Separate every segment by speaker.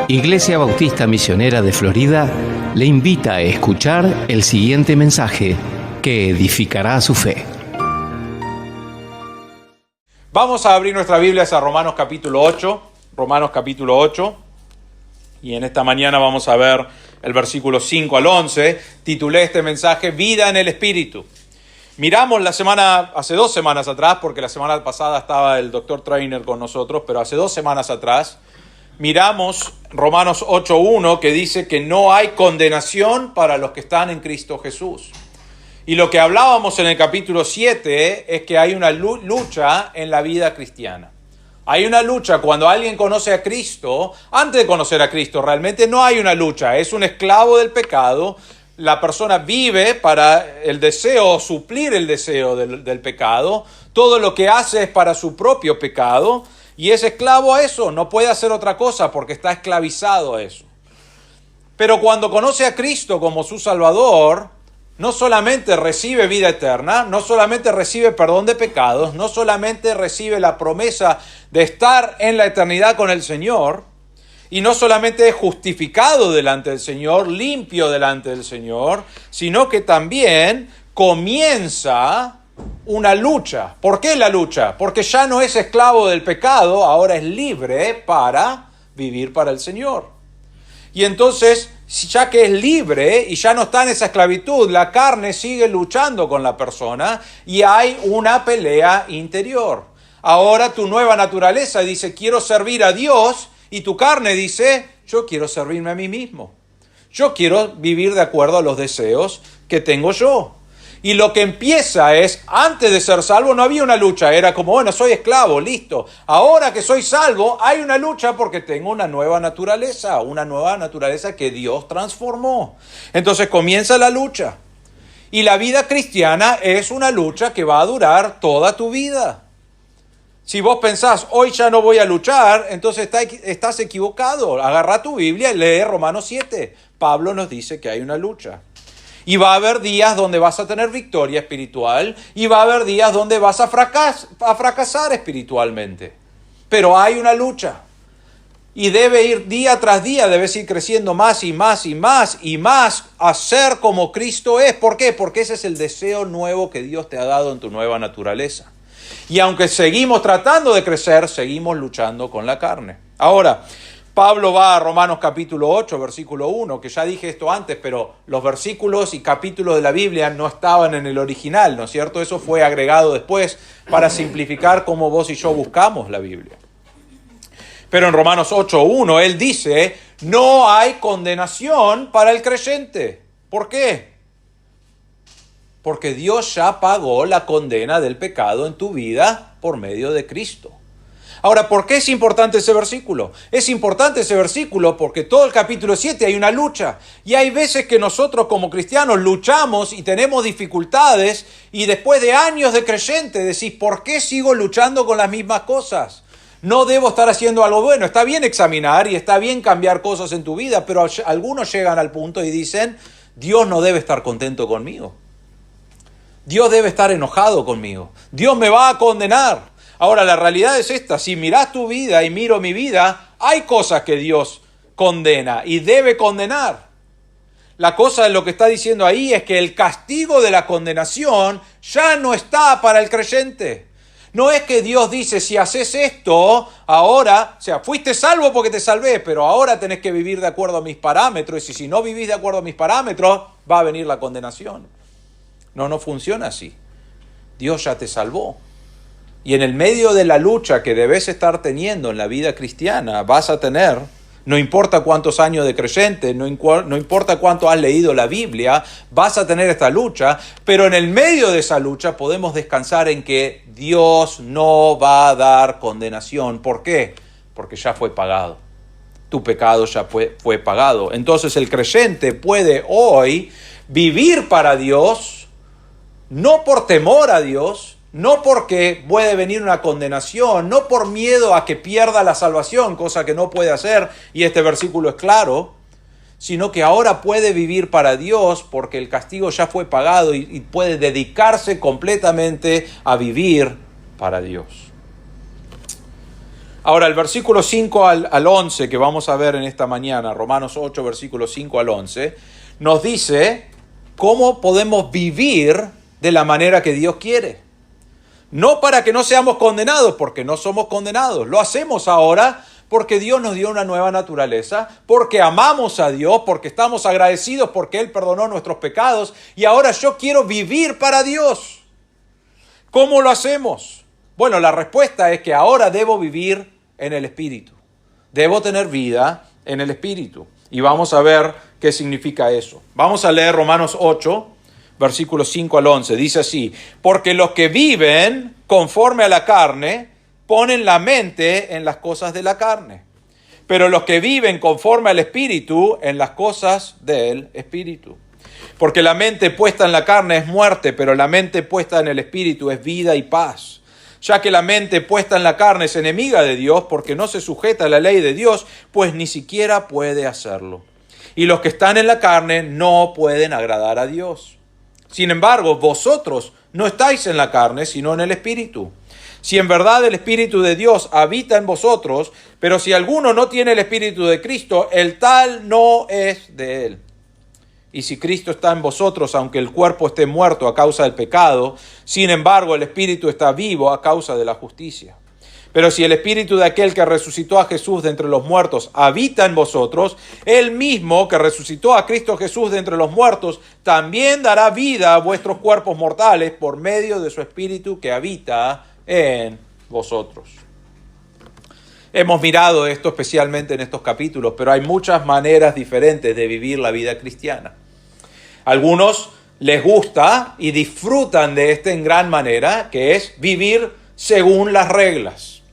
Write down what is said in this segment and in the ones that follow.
Speaker 1: Iglesia Bautista Misionera de Florida le invita a escuchar el siguiente mensaje que edificará su fe.
Speaker 2: Vamos a abrir nuestras Biblias a Romanos capítulo 8, y en esta mañana vamos a ver el versículo 5 al 11. Titulé este mensaje Vida en el Espíritu. Miramos hace 2 semanas atrás, porque la semana pasada estaba el Dr. Trainer con nosotros, pero hace 2 semanas atrás, miramos Romanos 8.1 que dice que no hay condenación para los que están en Cristo Jesús. Y lo que hablábamos en el capítulo 7 es que hay una lucha en la vida cristiana. Hay una lucha cuando alguien conoce a Cristo. Antes de conocer a Cristo realmente no hay una lucha, es un esclavo del pecado. La persona vive para el deseo, suplir el deseo del pecado. Todo lo que hace es para su propio pecado. Y es esclavo a eso, no puede hacer otra cosa porque está esclavizado a eso. Pero cuando conoce a Cristo como su Salvador, no solamente recibe vida eterna, no solamente recibe perdón de pecados, no solamente recibe la promesa de estar en la eternidad con el Señor, y no solamente es justificado delante del Señor, limpio delante del Señor, sino que también comienza una lucha. ¿Por qué la lucha? Porque ya no es esclavo del pecado, ahora es libre para vivir para el Señor. Y entonces, ya que es libre y ya no está en esa esclavitud, la carne sigue luchando con la persona y hay una pelea interior. Ahora tu nueva naturaleza dice, quiero servir a Dios, y tu carne dice, yo quiero servirme a mí mismo. Yo quiero vivir de acuerdo a los deseos que tengo yo. Y lo que empieza es, antes de ser salvo no había una lucha, era como, bueno, soy esclavo, listo. Ahora que soy salvo, hay una lucha porque tengo una nueva naturaleza que Dios transformó. Entonces comienza la lucha. Y la vida cristiana es una lucha que va a durar toda tu vida. Si vos pensás, hoy ya no voy a luchar, entonces estás equivocado. Agarrá tu Biblia y lee Romanos 7. Pablo nos dice que hay una lucha. Y va a haber días donde vas a tener victoria espiritual y va a haber días donde vas a fracasar espiritualmente. Pero hay una lucha. Y debe ir día tras día, debes ir creciendo más y más y más y más a ser como Cristo es. ¿Por qué? Porque ese es el deseo nuevo que Dios te ha dado en tu nueva naturaleza. Y aunque seguimos tratando de crecer, seguimos luchando con la carne. Ahora, Pablo va a Romanos capítulo 8, versículo 1, que ya dije esto antes, pero los versículos y capítulos de la Biblia no estaban en el original, ¿no es cierto? Eso fue agregado después para simplificar cómo vos y yo buscamos la Biblia. Pero en Romanos 8.1 él dice, no hay condenación para el creyente. ¿Por qué? Porque Dios ya pagó la condena del pecado en tu vida por medio de Cristo. Ahora, ¿por qué es importante ese versículo? Es importante ese versículo porque todo el capítulo 7 hay una lucha. Y hay veces que nosotros como cristianos luchamos y tenemos dificultades y después de años de creyente decís, ¿por qué sigo luchando con las mismas cosas? No debo estar haciendo algo bueno. Está bien examinar y está bien cambiar cosas en tu vida, pero algunos llegan al punto y dicen, Dios no debe estar contento conmigo. Dios debe estar enojado conmigo. Dios me va a condenar. Ahora, la realidad es esta. Si mirás tu vida y miro mi vida, hay cosas que Dios condena y debe condenar. La cosa de lo que está diciendo ahí es que el castigo de la condenación ya no está para el creyente. No es que Dios dice, si haces esto, ahora, fuiste salvo porque te salvé, pero ahora tenés que vivir de acuerdo a mis parámetros, y si no vivís de acuerdo a mis parámetros, va a venir la condenación. No funciona así. Dios ya te salvó. Y en el medio de la lucha que debes estar teniendo en la vida cristiana, vas a tener, no importa cuántos años de creyente, no importa cuánto has leído la Biblia, vas a tener esta lucha, pero en el medio de esa lucha podemos descansar en que Dios no va a dar condenación. ¿Por qué? Porque ya fue pagado. Tu pecado ya fue pagado. Entonces el creyente puede hoy vivir para Dios, no por temor a Dios, no porque puede venir una condenación, no por miedo a que pierda la salvación, cosa que no puede hacer, y este versículo es claro, sino que ahora puede vivir para Dios porque el castigo ya fue pagado y puede dedicarse completamente a vivir para Dios. Ahora, el versículo 5 al 11 que vamos a ver en esta mañana, Romanos 8, versículos 5 al 11, nos dice cómo podemos vivir de la manera que Dios quiere. No para que no seamos condenados, porque no somos condenados. Lo hacemos ahora porque Dios nos dio una nueva naturaleza, porque amamos a Dios, porque estamos agradecidos porque Él perdonó nuestros pecados y ahora yo quiero vivir para Dios. ¿Cómo lo hacemos? Bueno, la respuesta es que ahora debo vivir en el Espíritu. Debo tener vida en el Espíritu. Y vamos a ver qué significa eso. Vamos a leer Romanos 8, versículos 5 al 11. Dice así: porque los que viven conforme a la carne ponen la mente en las cosas de la carne, pero los que viven conforme al Espíritu en las cosas del Espíritu. Porque la mente puesta en la carne es muerte, pero la mente puesta en el Espíritu es vida y paz. Ya que la mente puesta en la carne es enemiga de Dios, porque no se sujeta a la ley de Dios, pues ni siquiera puede hacerlo. Y los que están en la carne no pueden agradar a Dios. Sin embargo, vosotros no estáis en la carne, sino en el Espíritu. Si en verdad el Espíritu de Dios habita en vosotros, pero si alguno no tiene el Espíritu de Cristo, el tal no es de él. Y si Cristo está en vosotros, aunque el cuerpo esté muerto a causa del pecado, sin embargo el Espíritu está vivo a causa de la justicia. Pero si el Espíritu de aquel que resucitó a Jesús de entre los muertos habita en vosotros, el mismo que resucitó a Cristo Jesús de entre los muertos, también dará vida a vuestros cuerpos mortales por medio de su Espíritu que habita en vosotros. Hemos mirado esto especialmente en estos capítulos, pero hay muchas maneras diferentes de vivir la vida cristiana. Algunos les gusta y disfrutan de esto en gran manera, que es vivir según las reglas.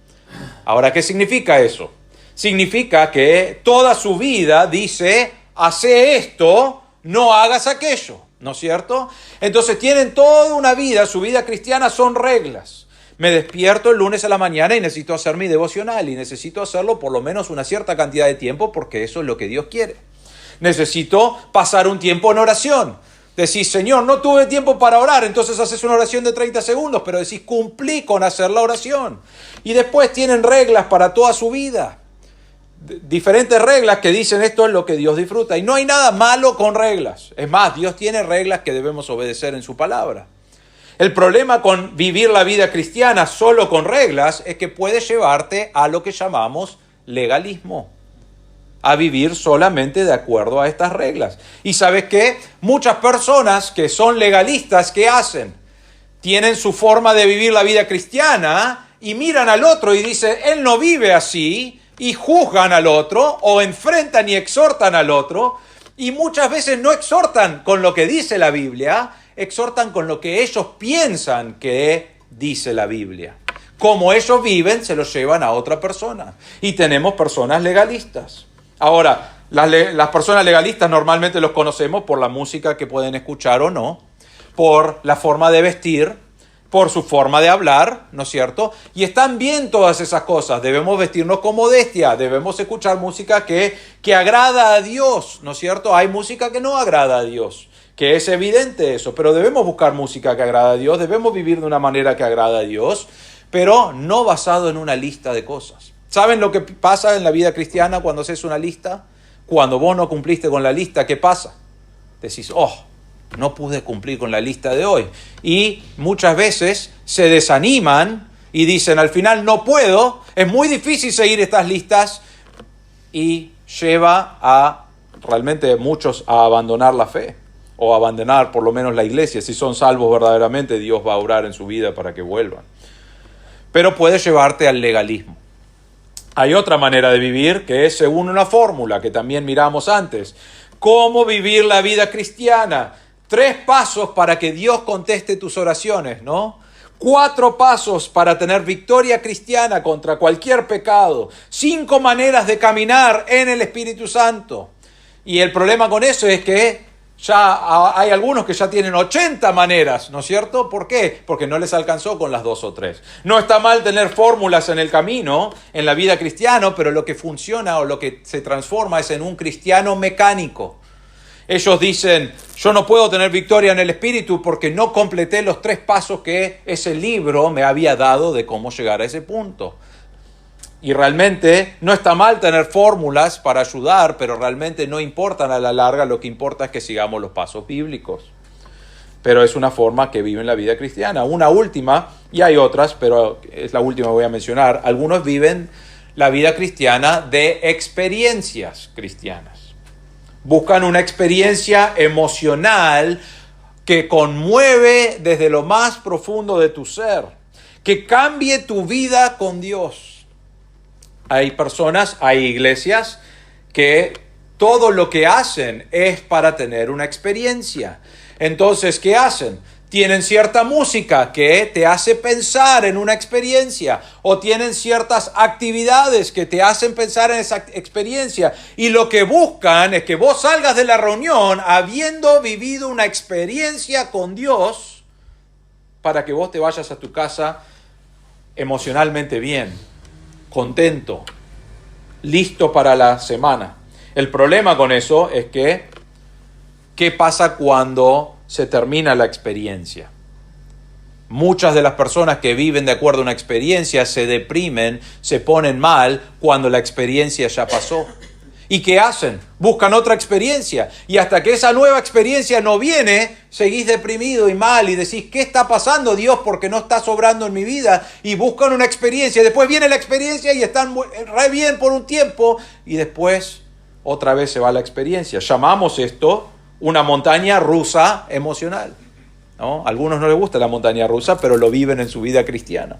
Speaker 2: Ahora, ¿qué significa eso? Significa que toda su vida dice, hace esto, no hagas aquello, ¿no es cierto? Entonces tienen toda una vida, su vida cristiana son reglas. Me despierto el lunes a la mañana y necesito hacer mi devocional y necesito hacerlo por lo menos una cierta cantidad de tiempo porque eso es lo que Dios quiere. Necesito pasar un tiempo en oración. Decís, Señor, no tuve tiempo para orar, entonces haces una oración de 30 segundos, pero decís, cumplí con hacer la oración. Y después tienen reglas para toda su vida. Diferentes reglas que dicen esto es lo que Dios disfruta. Y no hay nada malo con reglas. Es más, Dios tiene reglas que debemos obedecer en su palabra. El problema con vivir la vida cristiana solo con reglas es que puede llevarte a lo que llamamos legalismo. A vivir solamente de acuerdo a estas reglas. Y ¿sabes qué? Muchas personas que son legalistas, ¿qué hacen? Tienen su forma de vivir la vida cristiana y miran al otro y dicen, él no vive así, y juzgan al otro o enfrentan y exhortan al otro y muchas veces no exhortan con lo que dice la Biblia, exhortan con lo que ellos piensan que dice la Biblia. Como ellos viven, se lo llevan a otra persona. Y tenemos personas legalistas. Ahora, las personas legalistas normalmente los conocemos por la música que pueden escuchar o no, por la forma de vestir, por su forma de hablar, ¿no es cierto? Y están bien todas esas cosas. Debemos vestirnos con modestia, debemos escuchar música que agrada a Dios, ¿no es cierto? Hay música que no agrada a Dios, que es evidente eso, pero debemos buscar música que agrada a Dios, debemos vivir de una manera que agrada a Dios, pero no basado en una lista de cosas. ¿Saben lo que pasa en la vida cristiana cuando haces una lista? Cuando vos no cumpliste con la lista, ¿qué pasa? Decís, no pude cumplir con la lista de hoy. Y muchas veces se desaniman y dicen, al final no puedo, es muy difícil seguir estas listas y lleva a realmente muchos a abandonar la fe o abandonar por lo menos la iglesia. Si son salvos verdaderamente, Dios va a obrar en su vida para que vuelvan. Pero puede llevarte al legalismo. Hay otra manera de vivir que es según una fórmula que también miramos antes. ¿Cómo vivir la vida cristiana? 3 pasos para que Dios conteste tus oraciones, ¿no? 4 pasos para tener victoria cristiana contra cualquier pecado. 5 maneras de caminar en el Espíritu Santo. Y el problema con eso es que ya hay algunos que ya tienen 80 maneras, ¿no es cierto? ¿Por qué? Porque no les alcanzó con las 2 o 3. No está mal tener fórmulas en el camino, en la vida cristiana, pero lo que funciona o lo que se transforma es en un cristiano mecánico. Ellos dicen, yo no puedo tener victoria en el Espíritu porque no completé los 3 pasos que ese libro me había dado de cómo llegar a ese punto. Y realmente no está mal tener fórmulas para ayudar, pero realmente no importan a la larga, lo que importa es que sigamos los pasos bíblicos. Pero es una forma que viven la vida cristiana. Una última, y hay otras, pero es la última que voy a mencionar. Algunos viven la vida cristiana de experiencias cristianas. Buscan una experiencia emocional que conmueve desde lo más profundo de tu ser, que cambie tu vida con Dios. Hay personas, hay iglesias que todo lo que hacen es para tener una experiencia. Entonces, ¿qué hacen? Tienen cierta música que te hace pensar en una experiencia, o tienen ciertas actividades que te hacen pensar en esa experiencia. Y lo que buscan es que vos salgas de la reunión habiendo vivido una experiencia con Dios para que vos te vayas a tu casa emocionalmente bien, contento, listo para la semana. El problema con eso es que, ¿qué pasa cuando se termina la experiencia? Muchas de las personas que viven de acuerdo a una experiencia se deprimen, se ponen mal cuando la experiencia ya pasó. ¿Y qué hacen? Buscan otra experiencia. Y hasta que esa nueva experiencia no viene, seguís deprimido y mal y decís, ¿qué está pasando, Dios? Porque no está sobrando en mi vida. Y buscan una experiencia. Después viene la experiencia y están re bien por un tiempo. Y después otra vez se va la experiencia. Llamamos esto una montaña rusa emocional, ¿no? A algunos no les gusta la montaña rusa, pero lo viven en su vida cristiana.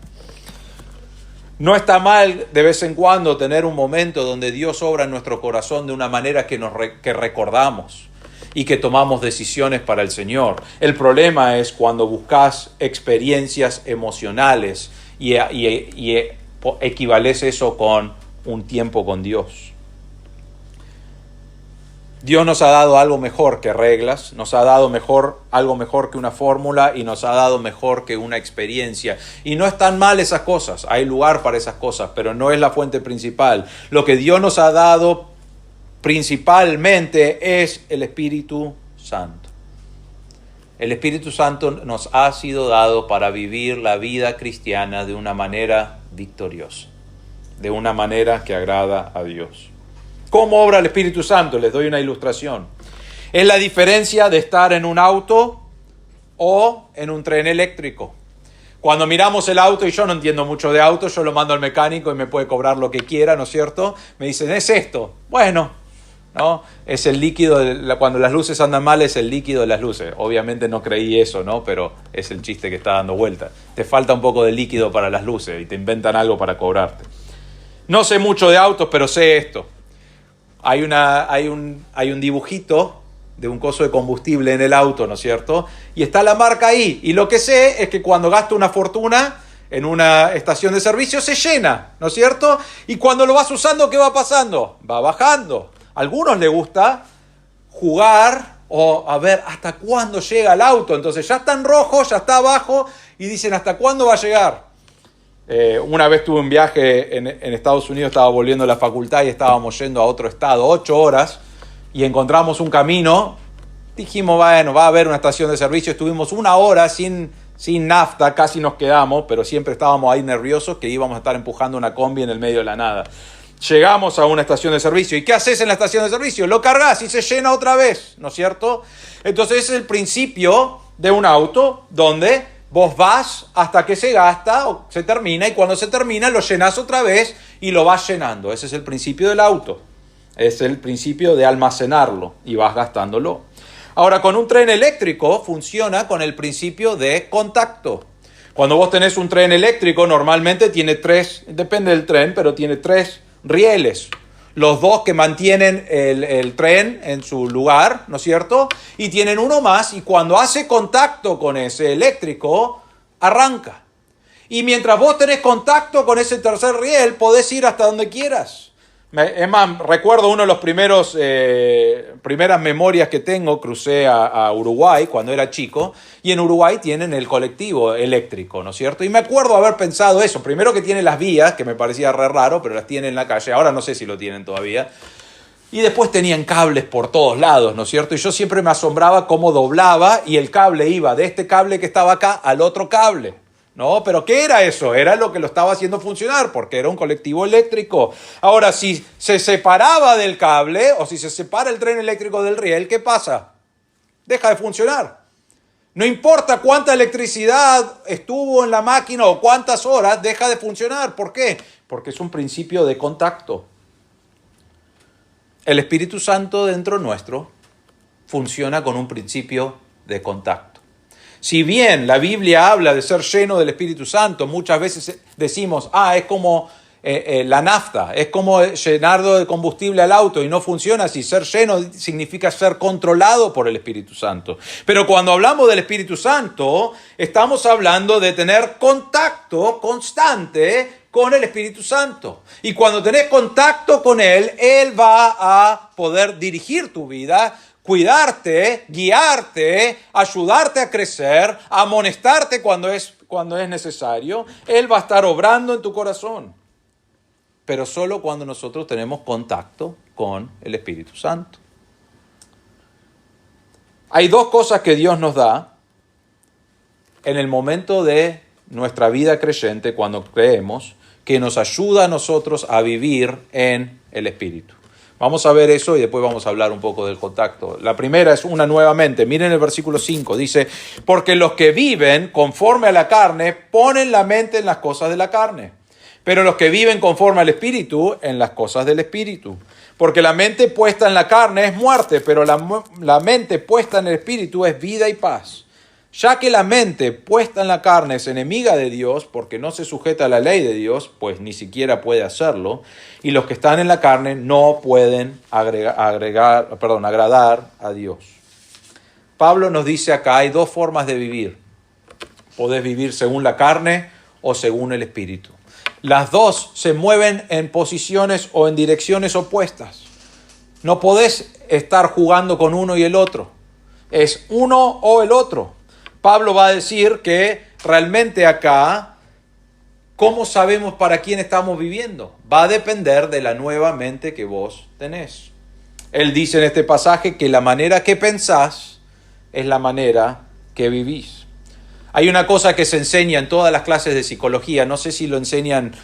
Speaker 2: No está mal de vez en cuando tener un momento donde Dios obra en nuestro corazón de una manera que recordamos y que tomamos decisiones para el Señor. El problema es cuando buscas experiencias emocionales y equivales eso con un tiempo con Dios. Dios nos ha dado algo mejor que reglas, nos ha dado algo mejor que una fórmula y nos ha dado mejor que una experiencia. Y no están mal esas cosas, hay lugar para esas cosas, pero no es la fuente principal. Lo que Dios nos ha dado principalmente es el Espíritu Santo. El Espíritu Santo nos ha sido dado para vivir la vida cristiana de una manera victoriosa, de una manera que agrada a Dios. ¿Cómo obra el Espíritu Santo? Les doy una ilustración. Es la diferencia de estar en un auto o en un tren eléctrico. Cuando miramos el auto, y yo no entiendo mucho de autos, yo lo mando al mecánico y me puede cobrar lo que quiera, ¿no es cierto? Me dicen, es esto. Bueno, ¿no? Es el líquido, cuando las luces andan mal es el líquido de las luces. Obviamente no creí eso, ¿no? Pero es el chiste que está dando vuelta. Te falta un poco de líquido para las luces y te inventan algo para cobrarte. No sé mucho de autos, pero sé esto. Hay un dibujito de un coso de combustible en el auto, ¿no es cierto? Y está la marca ahí. Y lo que sé es que cuando gasto una fortuna en una estación de servicio se llena, ¿no es cierto? Y cuando lo vas usando, ¿qué va pasando? Va bajando. A algunos les gusta jugar o a ver hasta cuándo llega el auto. Entonces ya está en rojo, ya está abajo y dicen ¿hasta cuándo va a llegar? Una vez tuve un viaje en Estados Unidos, estaba volviendo a la facultad y estábamos yendo a otro estado, 8 horas, y encontramos un camino. Dijimos, bueno, va a haber una estación de servicio. Estuvimos 1 hora sin nafta, casi nos quedamos, pero siempre estábamos ahí nerviosos que íbamos a estar empujando una combi en el medio de la nada. Llegamos a una estación de servicio. ¿Y qué haces en la estación de servicio? Lo cargas y se llena otra vez, ¿no es cierto? Entonces ese es el principio de un auto donde vos vas hasta que se gasta o se termina, y cuando se termina lo llenás otra vez y lo vas llenando. Ese es el principio del auto. Es el principio de almacenarlo y vas gastándolo. Ahora, con un tren eléctrico funciona con el principio de contacto. Cuando vos tenés un tren eléctrico, normalmente tiene 3, depende del tren, pero tiene 3 rieles. Los 2 que mantienen el tren en su lugar, ¿no es cierto? Y tienen uno más, y cuando hace contacto con ese eléctrico, arranca. Y mientras vos tenés contacto con ese tercer riel, podés ir hasta donde quieras. Es más, recuerdo uno de los primeras memorias que tengo, crucé a Uruguay cuando era chico, y en Uruguay tienen el colectivo eléctrico, ¿no es cierto? Y me acuerdo haber pensado eso, primero que tiene las vías, que me parecía re raro, pero las tienen en la calle, ahora no sé si lo tienen todavía, y después tenían cables por todos lados, ¿no es cierto? Y yo siempre me asombraba cómo doblaba y el cable iba de este cable que estaba acá al otro cable, ¿no? Pero ¿qué era eso? Era lo que lo estaba haciendo funcionar, porque era un colectivo eléctrico. Ahora, si se separaba del cable, o si se separa el tren eléctrico del riel, ¿qué pasa? Deja de funcionar. No importa cuánta electricidad estuvo en la máquina o cuántas horas, deja de funcionar. ¿Por qué? Porque es un principio de contacto. El Espíritu Santo dentro nuestro funciona con un principio de contacto. Si bien la Biblia habla de ser lleno del Espíritu Santo, muchas veces decimos, es como la nafta, es como llenar de combustible al auto y no funciona así. Ser lleno significa ser controlado por el Espíritu Santo. Pero cuando hablamos del Espíritu Santo, estamos hablando de tener contacto constante con el Espíritu Santo. Y cuando tenés contacto con Él, Él va a poder dirigir tu vida, cuidarte, guiarte, ayudarte a crecer, amonestarte cuando es necesario. Él va a estar obrando en tu corazón. Pero solo cuando nosotros tenemos contacto con el Espíritu Santo. Hay dos cosas que Dios nos da en el momento de nuestra vida creyente, cuando creemos, que nos ayuda a nosotros a vivir en el Espíritu. Vamos a ver eso y después vamos a hablar un poco del contacto. La primera es una nuevamente. Miren el versículo 5. Dice, porque los que viven conforme a la carne ponen la mente en las cosas de la carne. Pero los que viven conforme al Espíritu, en las cosas del Espíritu. Porque la mente puesta en la carne es muerte, pero la mente puesta en el Espíritu es vida y paz. Ya que la mente puesta en la carne es enemiga de Dios, porque no se sujeta a la ley de Dios, pues ni siquiera puede hacerlo, y los que están en la carne no pueden agradar a Dios. Pablo nos dice acá, hay dos formas de vivir. Podés vivir según la carne o según el Espíritu. Las dos se mueven en posiciones o en direcciones opuestas. No podés estar jugando con uno y el otro. Es uno o el otro. Pablo va a decir que realmente acá, ¿cómo sabemos para quién estamos viviendo? Va a depender de la nueva mente que vos tenés. Él dice en este pasaje que la manera que pensás es la manera que vivís. Hay una cosa que se enseña en todas las clases de psicología, no sé si lo enseñan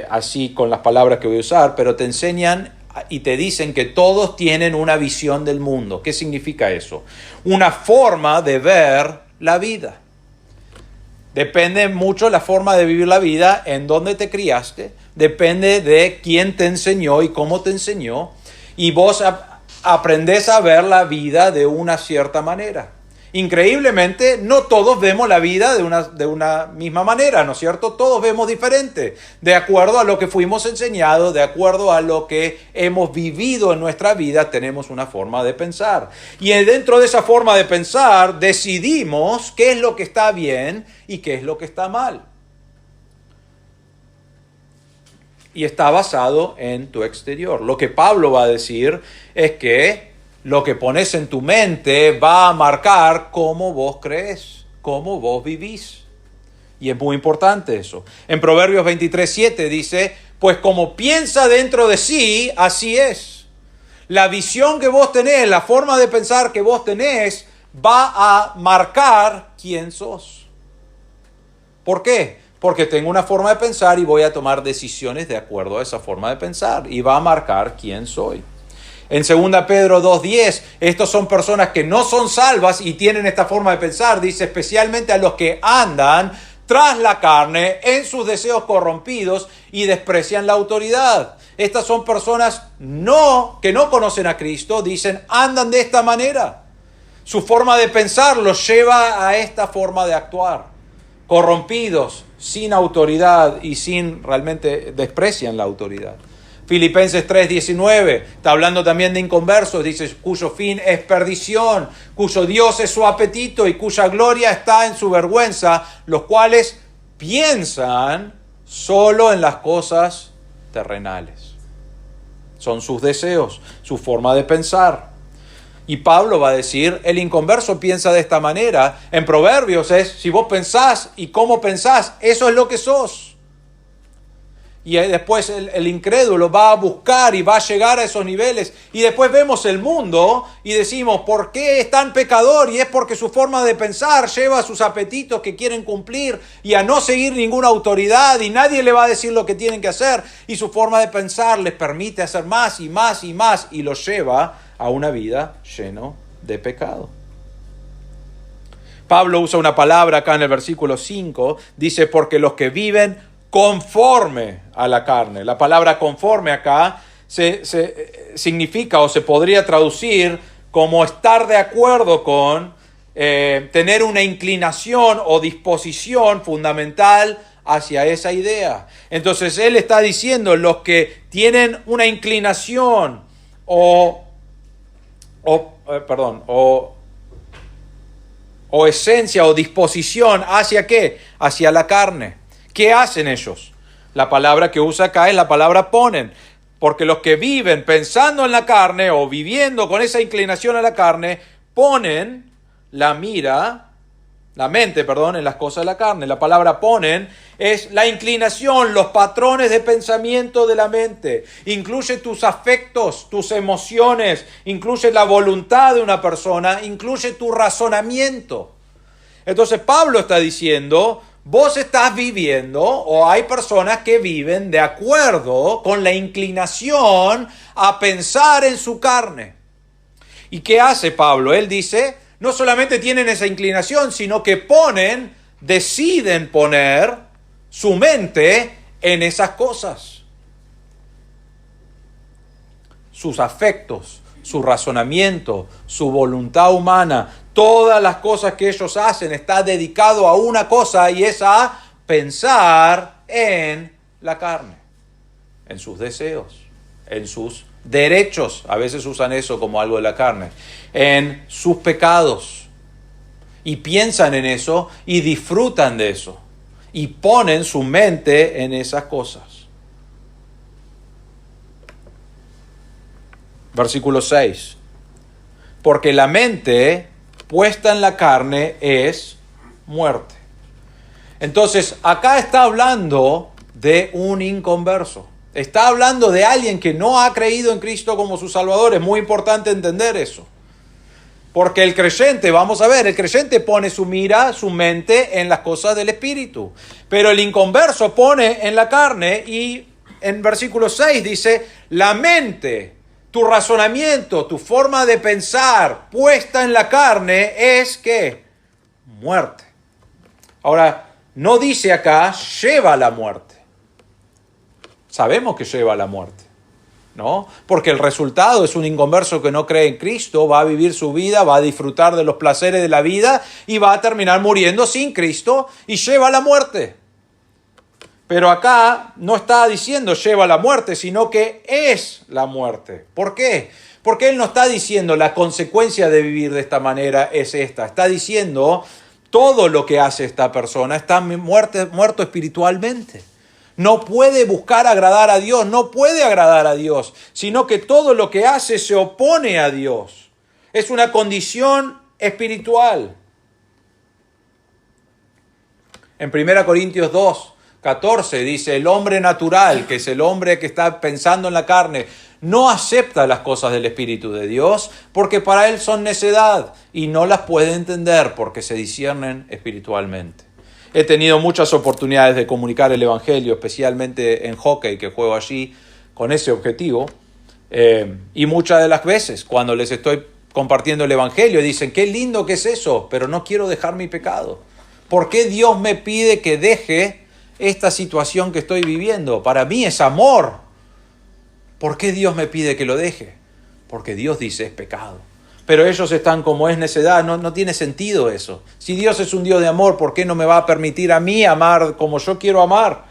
Speaker 2: así con las palabras que voy a usar, pero te enseñan y te dicen que todos tienen una visión del mundo. ¿Qué significa eso? Una forma de ver la vida. Depende mucho la forma de vivir la vida, en dónde te criaste, depende de quién te enseñó y cómo te enseñó, y vos aprendés a ver la vida de una cierta manera. Increíblemente, no todos vemos la vida de una misma manera, ¿no es cierto? Todos vemos diferente, de acuerdo a lo que fuimos enseñados, de acuerdo a lo que hemos vivido en nuestra vida, tenemos una forma de pensar. Y dentro de esa forma de pensar, decidimos qué es lo que está bien y qué es lo que está mal. Y está basado en tu exterior. Lo que Pablo va a decir es que lo que pones en tu mente va a marcar cómo vos crees, cómo vos vivís. Y es muy importante eso. En Proverbios 23:7 dice, pues como piensa dentro de sí, así es. La visión que vos tenés, la forma de pensar que vos tenés, va a marcar quién sos. ¿Por qué? Porque tengo una forma de pensar y voy a tomar decisiones de acuerdo a esa forma de pensar. Y va a marcar quién soy. En 2 Pedro 2:10, estos son personas que no son salvas y tienen esta forma de pensar. Dice, especialmente a los que andan tras la carne en sus deseos corrompidos y desprecian la autoridad. Estas son personas que no conocen a Cristo, dicen, andan de esta manera. Su forma de pensar los lleva a esta forma de actuar. Corrompidos, sin autoridad y realmente desprecian la autoridad. Filipenses 3:19, está hablando también de inconversos, dice, cuyo fin es perdición, cuyo Dios es su apetito y cuya gloria está en su vergüenza, los cuales piensan solo en las cosas terrenales. Son sus deseos, su forma de pensar. Y Pablo va a decir, el inconverso piensa de esta manera. En Proverbios es, si vos pensás y cómo pensás, eso es lo que sos. Y después el incrédulo va a buscar y va a llegar a esos niveles. Y después vemos el mundo y decimos, ¿por qué es tan pecador? Y es porque su forma de pensar lleva a sus apetitos que quieren cumplir y a no seguir ninguna autoridad. Y nadie le va a decir lo que tienen que hacer. Y su forma de pensar les permite hacer más y más y más. Y los lleva a una vida llena de pecado. Pablo usa una palabra acá en el versículo 5. Dice, porque los que viven conforme a la carne. La palabra conforme acá significa o se podría traducir como estar de acuerdo con, tener una inclinación o disposición fundamental hacia esa idea. Entonces él está diciendo, los que tienen una inclinación o esencia o disposición hacia ¿qué? Hacia la carne. ¿Qué hacen ellos? La palabra que usa acá es la palabra ponen. Porque los que viven pensando en la carne o viviendo con esa inclinación a la carne, ponen la mente, en las cosas de la carne. La palabra ponen es la inclinación, los patrones de pensamiento de la mente. Incluye tus afectos, tus emociones, incluye la voluntad de una persona, incluye tu razonamiento. Entonces Pablo está diciendo, vos estás viviendo, o hay personas que viven de acuerdo con la inclinación a pensar en su carne. ¿Y qué hace Pablo? Él dice, no solamente tienen esa inclinación, sino que deciden poner su mente en esas cosas. Sus afectos, su razonamiento, su voluntad humana, todas las cosas que ellos hacen está dedicado a una cosa y es a pensar en la carne, en sus deseos, en sus derechos, a veces usan eso como algo de la carne, en sus pecados. Y piensan en eso y disfrutan de eso. Y ponen su mente en esas cosas. Versículo 6. Porque la mente puesta en la carne es muerte. Entonces, acá está hablando de un inconverso. Está hablando de alguien que no ha creído en Cristo como su Salvador. Es muy importante entender eso. Porque el creyente, vamos a ver, el creyente pone su mira, su mente en las cosas del Espíritu. Pero el inconverso pone en la carne y en versículo 6 dice, la mente, tu razonamiento, tu forma de pensar puesta en la carne es ¿qué? Muerte. Ahora, no dice acá, lleva a la muerte. Sabemos que lleva a la muerte, ¿no? Porque el resultado es un inconverso que no cree en Cristo, va a vivir su vida, va a disfrutar de los placeres de la vida y va a terminar muriendo sin Cristo y lleva a la muerte. Pero acá no está diciendo lleva a la muerte, sino que es la muerte. ¿Por qué? Porque él no está diciendo la consecuencia de vivir de esta manera es esta. Está diciendo todo lo que hace esta persona está muerto espiritualmente. No puede buscar agradar a Dios, no puede agradar a Dios, sino que todo lo que hace se opone a Dios. Es una condición espiritual. En 1 Corintios 2:14 dice, el hombre natural, que es el hombre que está pensando en la carne, no acepta las cosas del Espíritu de Dios porque para él son necedad y no las puede entender porque se disciernen espiritualmente. He tenido muchas oportunidades de comunicar el Evangelio, especialmente en hockey, que juego allí con ese objetivo. Y muchas de las veces, cuando les estoy compartiendo el Evangelio, dicen, qué lindo que es eso, pero no quiero dejar mi pecado. ¿Por qué Dios me pide que deje esta situación que estoy viviendo? Para mí es amor. ¿Por qué Dios me pide que lo deje? Porque Dios dice es pecado. Pero ellos están como es necedad, no tiene sentido eso. Si Dios es un Dios de amor, ¿por qué no me va a permitir a mí amar como yo quiero amar?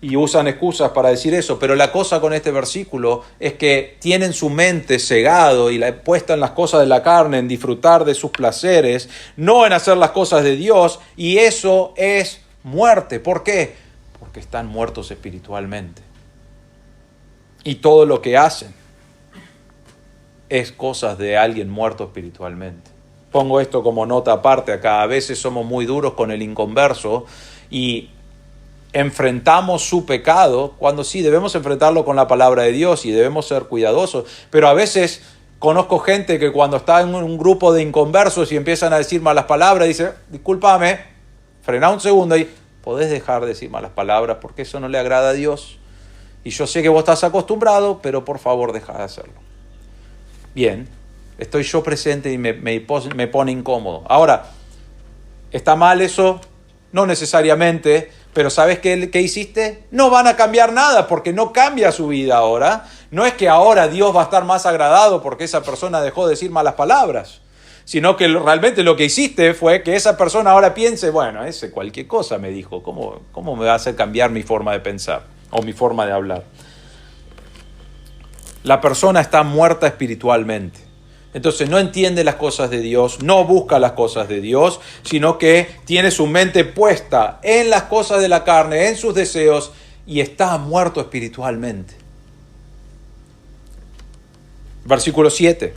Speaker 2: Y usan excusas para decir eso, pero la cosa con este versículo es que tienen su mente cegado y la puesta en las cosas de la carne, en disfrutar de sus placeres, no en hacer las cosas de Dios, y eso es muerte. ¿Por qué? Porque están muertos espiritualmente. Y todo lo que hacen es cosas de alguien muerto espiritualmente. Pongo esto como nota aparte acá. A veces somos muy duros con el inconverso y enfrentamos su pecado, cuando sí debemos enfrentarlo con la palabra de Dios y debemos ser cuidadosos, pero a veces conozco gente que cuando está en un grupo de inconversos y empiezan a decir malas palabras, dice, discúlpame, frena un segundo y podés dejar de decir malas palabras porque eso no le agrada a Dios. Y yo sé que vos estás acostumbrado, pero por favor deja de hacerlo. Bien, estoy yo presente y me pone incómodo. Ahora, ¿está mal eso? No necesariamente, pero ¿sabes qué hiciste? No van a cambiar nada porque no cambia su vida ahora. No es que ahora Dios va a estar más agradado porque esa persona dejó de decir malas palabras, sino que realmente lo que hiciste fue que esa persona ahora piense, bueno, ese cualquier cosa me dijo, ¿cómo me va a hacer cambiar mi forma de pensar o mi forma de hablar? La persona está muerta espiritualmente. Entonces no entiende las cosas de Dios, no busca las cosas de Dios, sino que tiene su mente puesta en las cosas de la carne, en sus deseos, y está muerto espiritualmente. Versículo 7.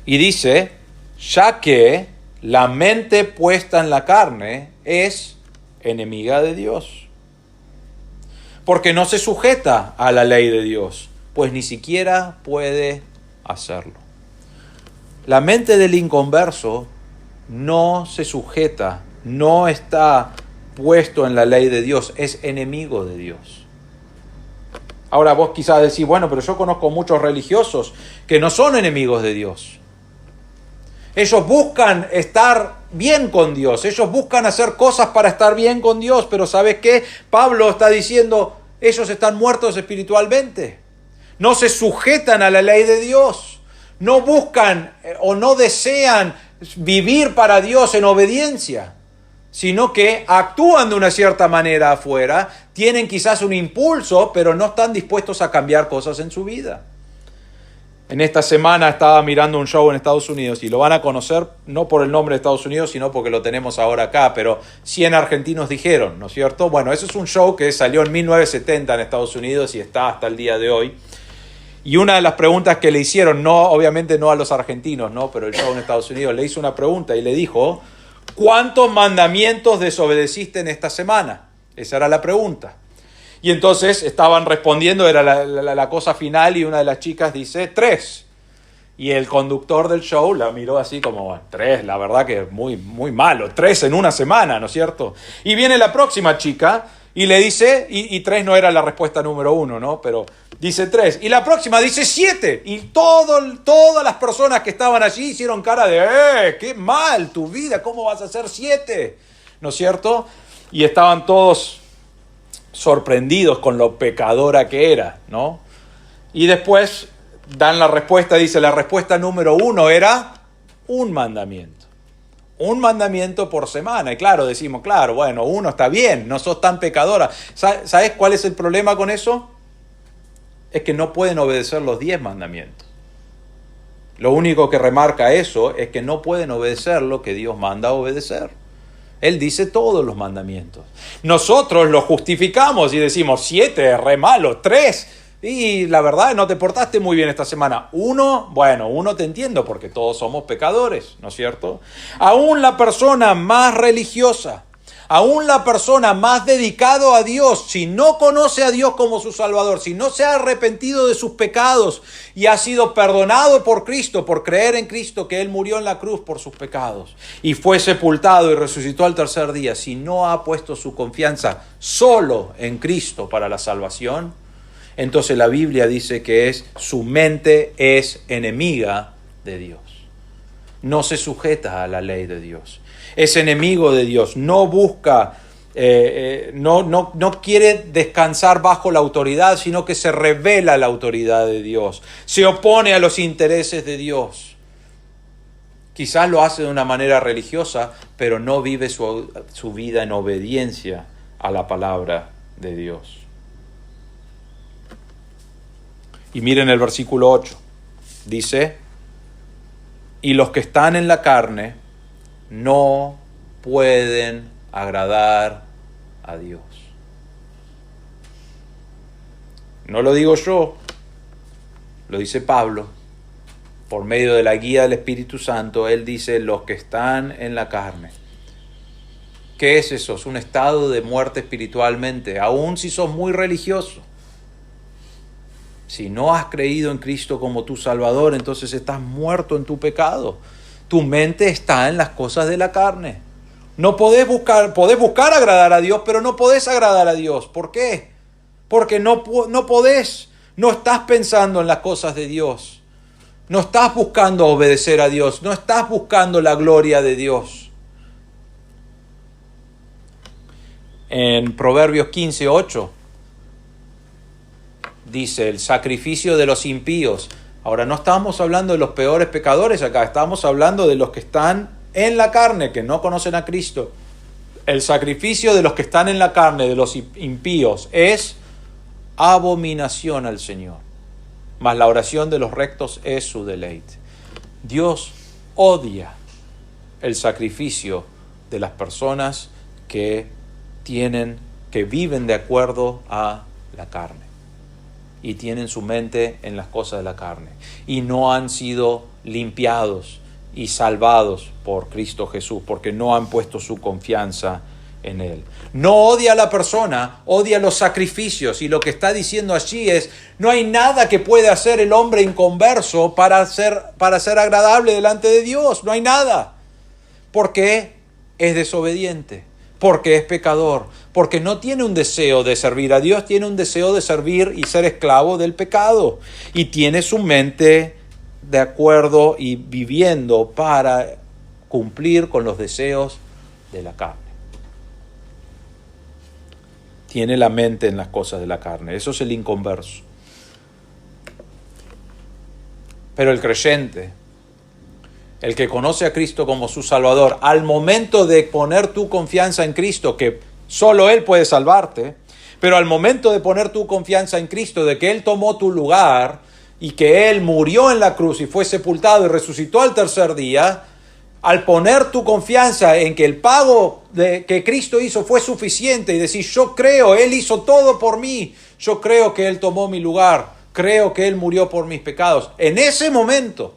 Speaker 2: Y dice, ya que la mente puesta en la carne es enemiga de Dios, porque no se sujeta a la ley de Dios, pues ni siquiera puede hacerlo. La mente del inconverso no se sujeta, no está puesto en la ley de Dios, es enemigo de Dios. Ahora vos quizás decís, bueno, pero yo conozco muchos religiosos que no son enemigos de Dios. Ellos buscan estar bien con Dios, ellos buscan hacer cosas para estar bien con Dios, pero ¿sabes qué? Pablo está diciendo, ellos están muertos espiritualmente, no se sujetan a la ley de Dios. No buscan o no desean vivir para Dios en obediencia, sino que actúan de una cierta manera afuera, tienen quizás un impulso, pero no están dispuestos a cambiar cosas en su vida. En esta semana estaba mirando un show en Estados Unidos y lo van a conocer no por el nombre de Estados Unidos, sino porque lo tenemos ahora acá, pero 100 argentinos dijeron, ¿no es cierto? Bueno, eso es un show que salió en 1970 en Estados Unidos y está hasta el día de hoy. Y una de las preguntas que le hicieron, obviamente no a los argentinos, ¿no? Pero el show en Estados Unidos le hizo una pregunta y le dijo, ¿cuántos mandamientos desobedeciste en esta semana? Esa era la pregunta. Y entonces estaban respondiendo, era la cosa final, y una de las chicas dice, 3. Y el conductor del show la miró así como, bueno, 3, la verdad que es muy, muy malo, 3 en una semana, ¿no es cierto? Y viene la próxima chica y le dice, y 3 no era la respuesta número 1, ¿no? Pero dice 3. Y la próxima dice 7. Y todas las personas que estaban allí hicieron cara de, qué mal tu vida, ¿cómo vas a hacer 7? ¿No es cierto? Y estaban todos sorprendidos con lo pecadora que era, ¿no? Y después dan la respuesta, dice, la respuesta número 1 era un mandamiento. Un mandamiento por semana. Y claro, decimos, claro, bueno, 1 está bien, no sos tan pecadora. ¿Sabes cuál es el problema con eso? Es que no pueden obedecer los 10 mandamientos. Lo único que remarca eso es que no pueden obedecer lo que Dios manda a obedecer. Él dice todos los mandamientos. Nosotros los justificamos y decimos 7, re malo, 3. Y la verdad, no te portaste muy bien esta semana. 1, bueno, 1 te entiendo porque todos somos pecadores, ¿no es cierto? Aún la persona más religiosa, aún la persona más dedicada a Dios, si no conoce a Dios como su Salvador, si no se ha arrepentido de sus pecados y ha sido perdonado por Cristo, por creer en Cristo, que Él murió en la cruz por sus pecados y fue sepultado y resucitó al tercer día, si no ha puesto su confianza solo en Cristo para la salvación, entonces la Biblia dice que su mente es enemiga de Dios. No se sujeta a la ley de Dios. Es enemigo de Dios. No busca, no quiere descansar bajo la autoridad, sino que se rebela la autoridad de Dios. Se opone a los intereses de Dios. Quizás lo hace de una manera religiosa, pero no vive su vida en obediencia a la palabra de Dios. Y miren el versículo 8. Dice, y los que están en la carne no pueden agradar a Dios. No lo digo yo, lo dice Pablo. Por medio de la guía del Espíritu Santo, él dice, los que están en la carne ¿Qué es eso? Es un estado de muerte espiritualmente, aun si sos muy religioso. Si no has creído en Cristo como tu Salvador, entonces estás muerto en tu pecado. Tu mente está en las cosas de la carne. No podés buscar agradar a Dios, pero no podés agradar a Dios. ¿Por qué? Porque no podés, no estás pensando en las cosas de Dios. No estás buscando obedecer a Dios, no estás buscando la gloria de Dios. En Proverbios 15:8 dice, el sacrificio de los impíos. Ahora no estamos hablando de los peores pecadores acá, estamos hablando de los que están en la carne, que no conocen a Cristo. El sacrificio de los que están en la carne, de los impíos, es abominación al Señor. Mas la oración de los rectos es su deleite. Dios odia el sacrificio de las personas que viven de acuerdo a la carne y tienen su mente en las cosas de la carne y no han sido limpiados y salvados por Cristo Jesús porque no han puesto su confianza en Él. No odia a la persona, odia los sacrificios, y lo que está diciendo allí es, no hay nada que pueda hacer el hombre inconverso para ser agradable delante de Dios, no hay nada, porque es desobediente, porque es pecador, porque no tiene un deseo de servir a Dios, tiene un deseo de servir y ser esclavo del pecado, y tiene su mente de acuerdo y viviendo para cumplir con los deseos de la carne. Tiene la mente en las cosas de la carne. Eso es el inconverso. Pero el creyente, el que conoce a Cristo como su Salvador, al momento de poner tu confianza en Cristo, que solo Él puede salvarte, pero al momento de poner tu confianza en Cristo, de que Él tomó tu lugar y que Él murió en la cruz y fue sepultado y resucitó al tercer día, al poner tu confianza en que el pago que Cristo hizo fue suficiente y decir, yo creo, Él hizo todo por mí, yo creo que Él tomó mi lugar, creo que Él murió por mis pecados. En ese momento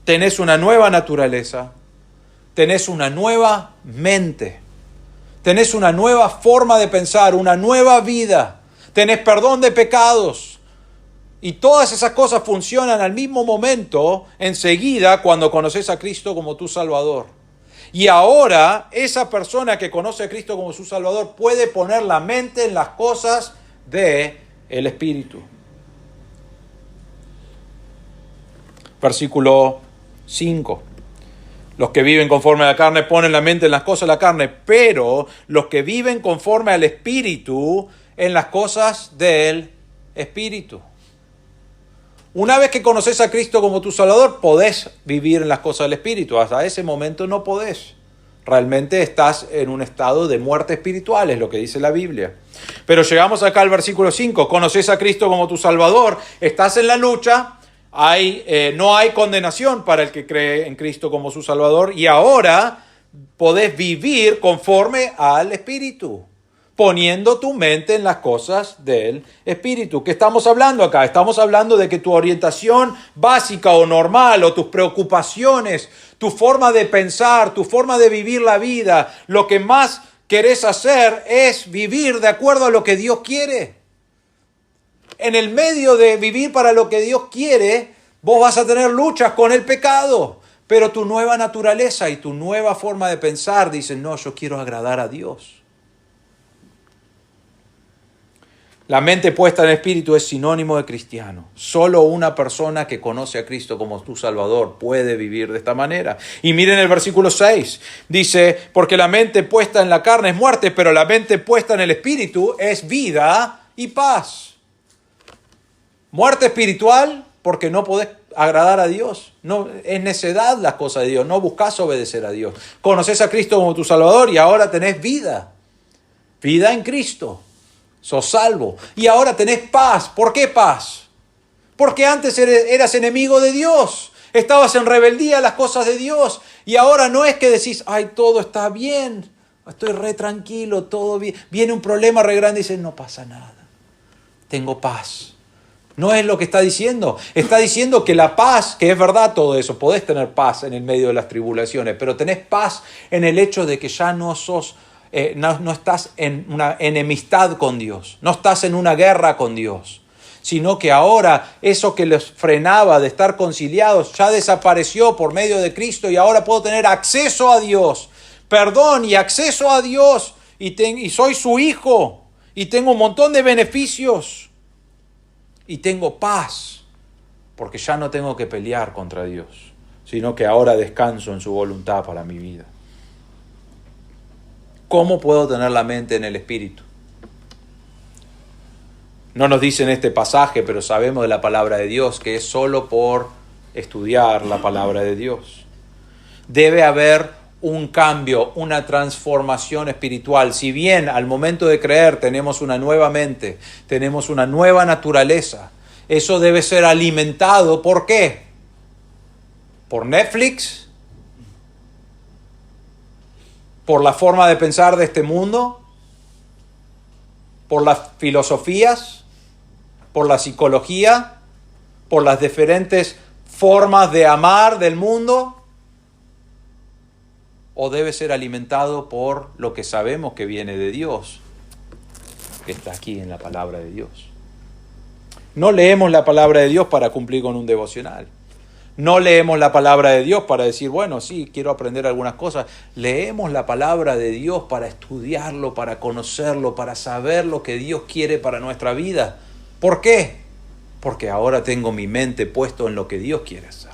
Speaker 2: tenés una nueva naturaleza, tenés una nueva mente, tenés una nueva forma de pensar, una nueva vida, tenés perdón de pecados. Y todas esas cosas funcionan al mismo momento, enseguida, cuando conoces a Cristo como tu Salvador. Y ahora, esa persona que conoce a Cristo como su Salvador puede poner la mente en las cosas del Espíritu. Versículo 5. Los que viven conforme a la carne ponen la mente en las cosas de la carne, pero los que viven conforme al Espíritu en las cosas del Espíritu. Una vez que conoces a Cristo como tu Salvador, podés vivir en las cosas del Espíritu. Hasta ese momento no podés. Realmente estás en un estado de muerte espiritual, es lo que dice la Biblia. Pero llegamos acá al versículo 5. Conoces a Cristo como tu Salvador, estás en la lucha, no hay condenación para el que cree en Cristo como su Salvador, y ahora podés vivir conforme al Espíritu, poniendo tu mente en las cosas del Espíritu. ¿Qué estamos hablando acá? Estamos hablando de que tu orientación básica o normal, o tus preocupaciones, tu forma de pensar, tu forma de vivir la vida, lo que más querés hacer es vivir de acuerdo a lo que Dios quiere. En el medio de vivir para lo que Dios quiere, vos vas a tener luchas con el pecado, pero tu nueva naturaleza y tu nueva forma de pensar dicen, no, yo quiero agradar a Dios. La mente puesta en el Espíritu es sinónimo de cristiano. Solo una persona que conoce a Cristo como tu Salvador puede vivir de esta manera. Y miren el versículo 6. Dice, porque la mente puesta en la carne es muerte, pero la mente puesta en el Espíritu es vida y paz. Muerte espiritual porque no podés agradar a Dios. No, es necedad las cosas de Dios. No buscás obedecer a Dios. Conoces a Cristo como tu Salvador y ahora tenés vida. Vida en Cristo. Sos salvo. Y ahora tenés paz. ¿Por qué paz? Porque antes eras enemigo de Dios. Estabas en rebeldía a las cosas de Dios. Y ahora no es que decís, ay, todo está bien. Estoy re tranquilo, todo bien. Viene un problema re grande y dices, no pasa nada. Tengo paz. ¿No es lo que está diciendo? Está diciendo que la paz, que es verdad todo eso, podés tener paz en el medio de las tribulaciones, pero tenés paz en el hecho de que ya no estás en una enemistad con Dios, no estás en una guerra con Dios, sino que ahora eso que les frenaba de estar conciliados ya desapareció por medio de Cristo y ahora puedo tener acceso a Dios, perdón y acceso a Dios y soy su hijo y tengo un montón de beneficios. Y tengo paz, porque ya no tengo que pelear contra Dios, sino que ahora descanso en su voluntad para mi vida. ¿Cómo puedo tener la mente en el Espíritu? No nos dice en este pasaje, pero sabemos de la palabra de Dios que es solo por estudiar la palabra de Dios. Debe haber un cambio, una transformación espiritual. Si bien al momento de creer tenemos una nueva mente, tenemos una nueva naturaleza, eso debe ser alimentado. ¿Por qué? ¿Por Netflix? ¿Por la forma de pensar de este mundo? ¿Por las filosofías? ¿Por la psicología? ¿Por las diferentes formas de amar del mundo? ¿O debe ser alimentado por lo que sabemos que viene de Dios, que está aquí en la palabra de Dios? No leemos la palabra de Dios para cumplir con un devocional. No leemos la palabra de Dios para decir, bueno, sí, quiero aprender algunas cosas. Leemos la palabra de Dios para estudiarlo, para conocerlo, para saber lo que Dios quiere para nuestra vida. ¿Por qué? Porque ahora tengo mi mente puesto en lo que Dios quiere hacer.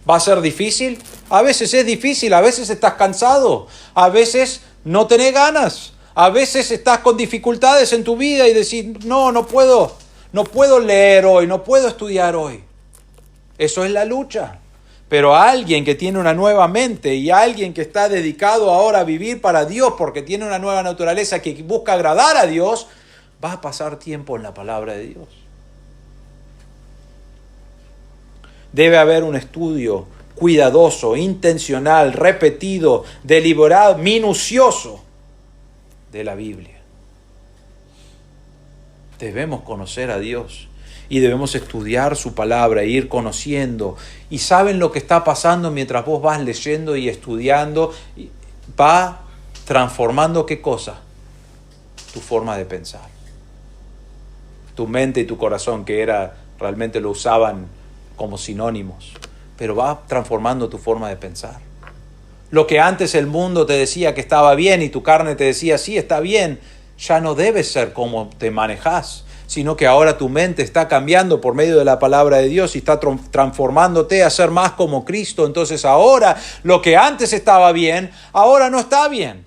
Speaker 2: ¿Va a ser difícil? A veces es difícil, a veces estás cansado, a veces no tenés ganas, a veces estás con dificultades en tu vida y decís, no puedo leer hoy, no puedo estudiar hoy. Eso es la lucha. Pero a alguien que tiene una nueva mente y a alguien que está dedicado ahora a vivir para Dios porque tiene una nueva naturaleza que busca agradar a Dios, va a pasar tiempo en la palabra de Dios. Debe haber un estudio cuidadoso, intencional, repetido, deliberado, minucioso de la Biblia. Debemos conocer a Dios y debemos estudiar su palabra e ir conociendo. Y saben lo que está pasando mientras vos vas leyendo y estudiando, va transformando ¿qué cosa? Tu forma de pensar. Tu mente y tu corazón, que realmente lo usaban como sinónimos, pero va transformando tu forma de pensar. Lo que antes el mundo te decía que estaba bien y tu carne te decía, sí, está bien, ya no debe ser como te manejas, sino que ahora tu mente está cambiando por medio de la palabra de Dios y está transformándote a ser más como Cristo. Entonces ahora lo que antes estaba bien, ahora no está bien.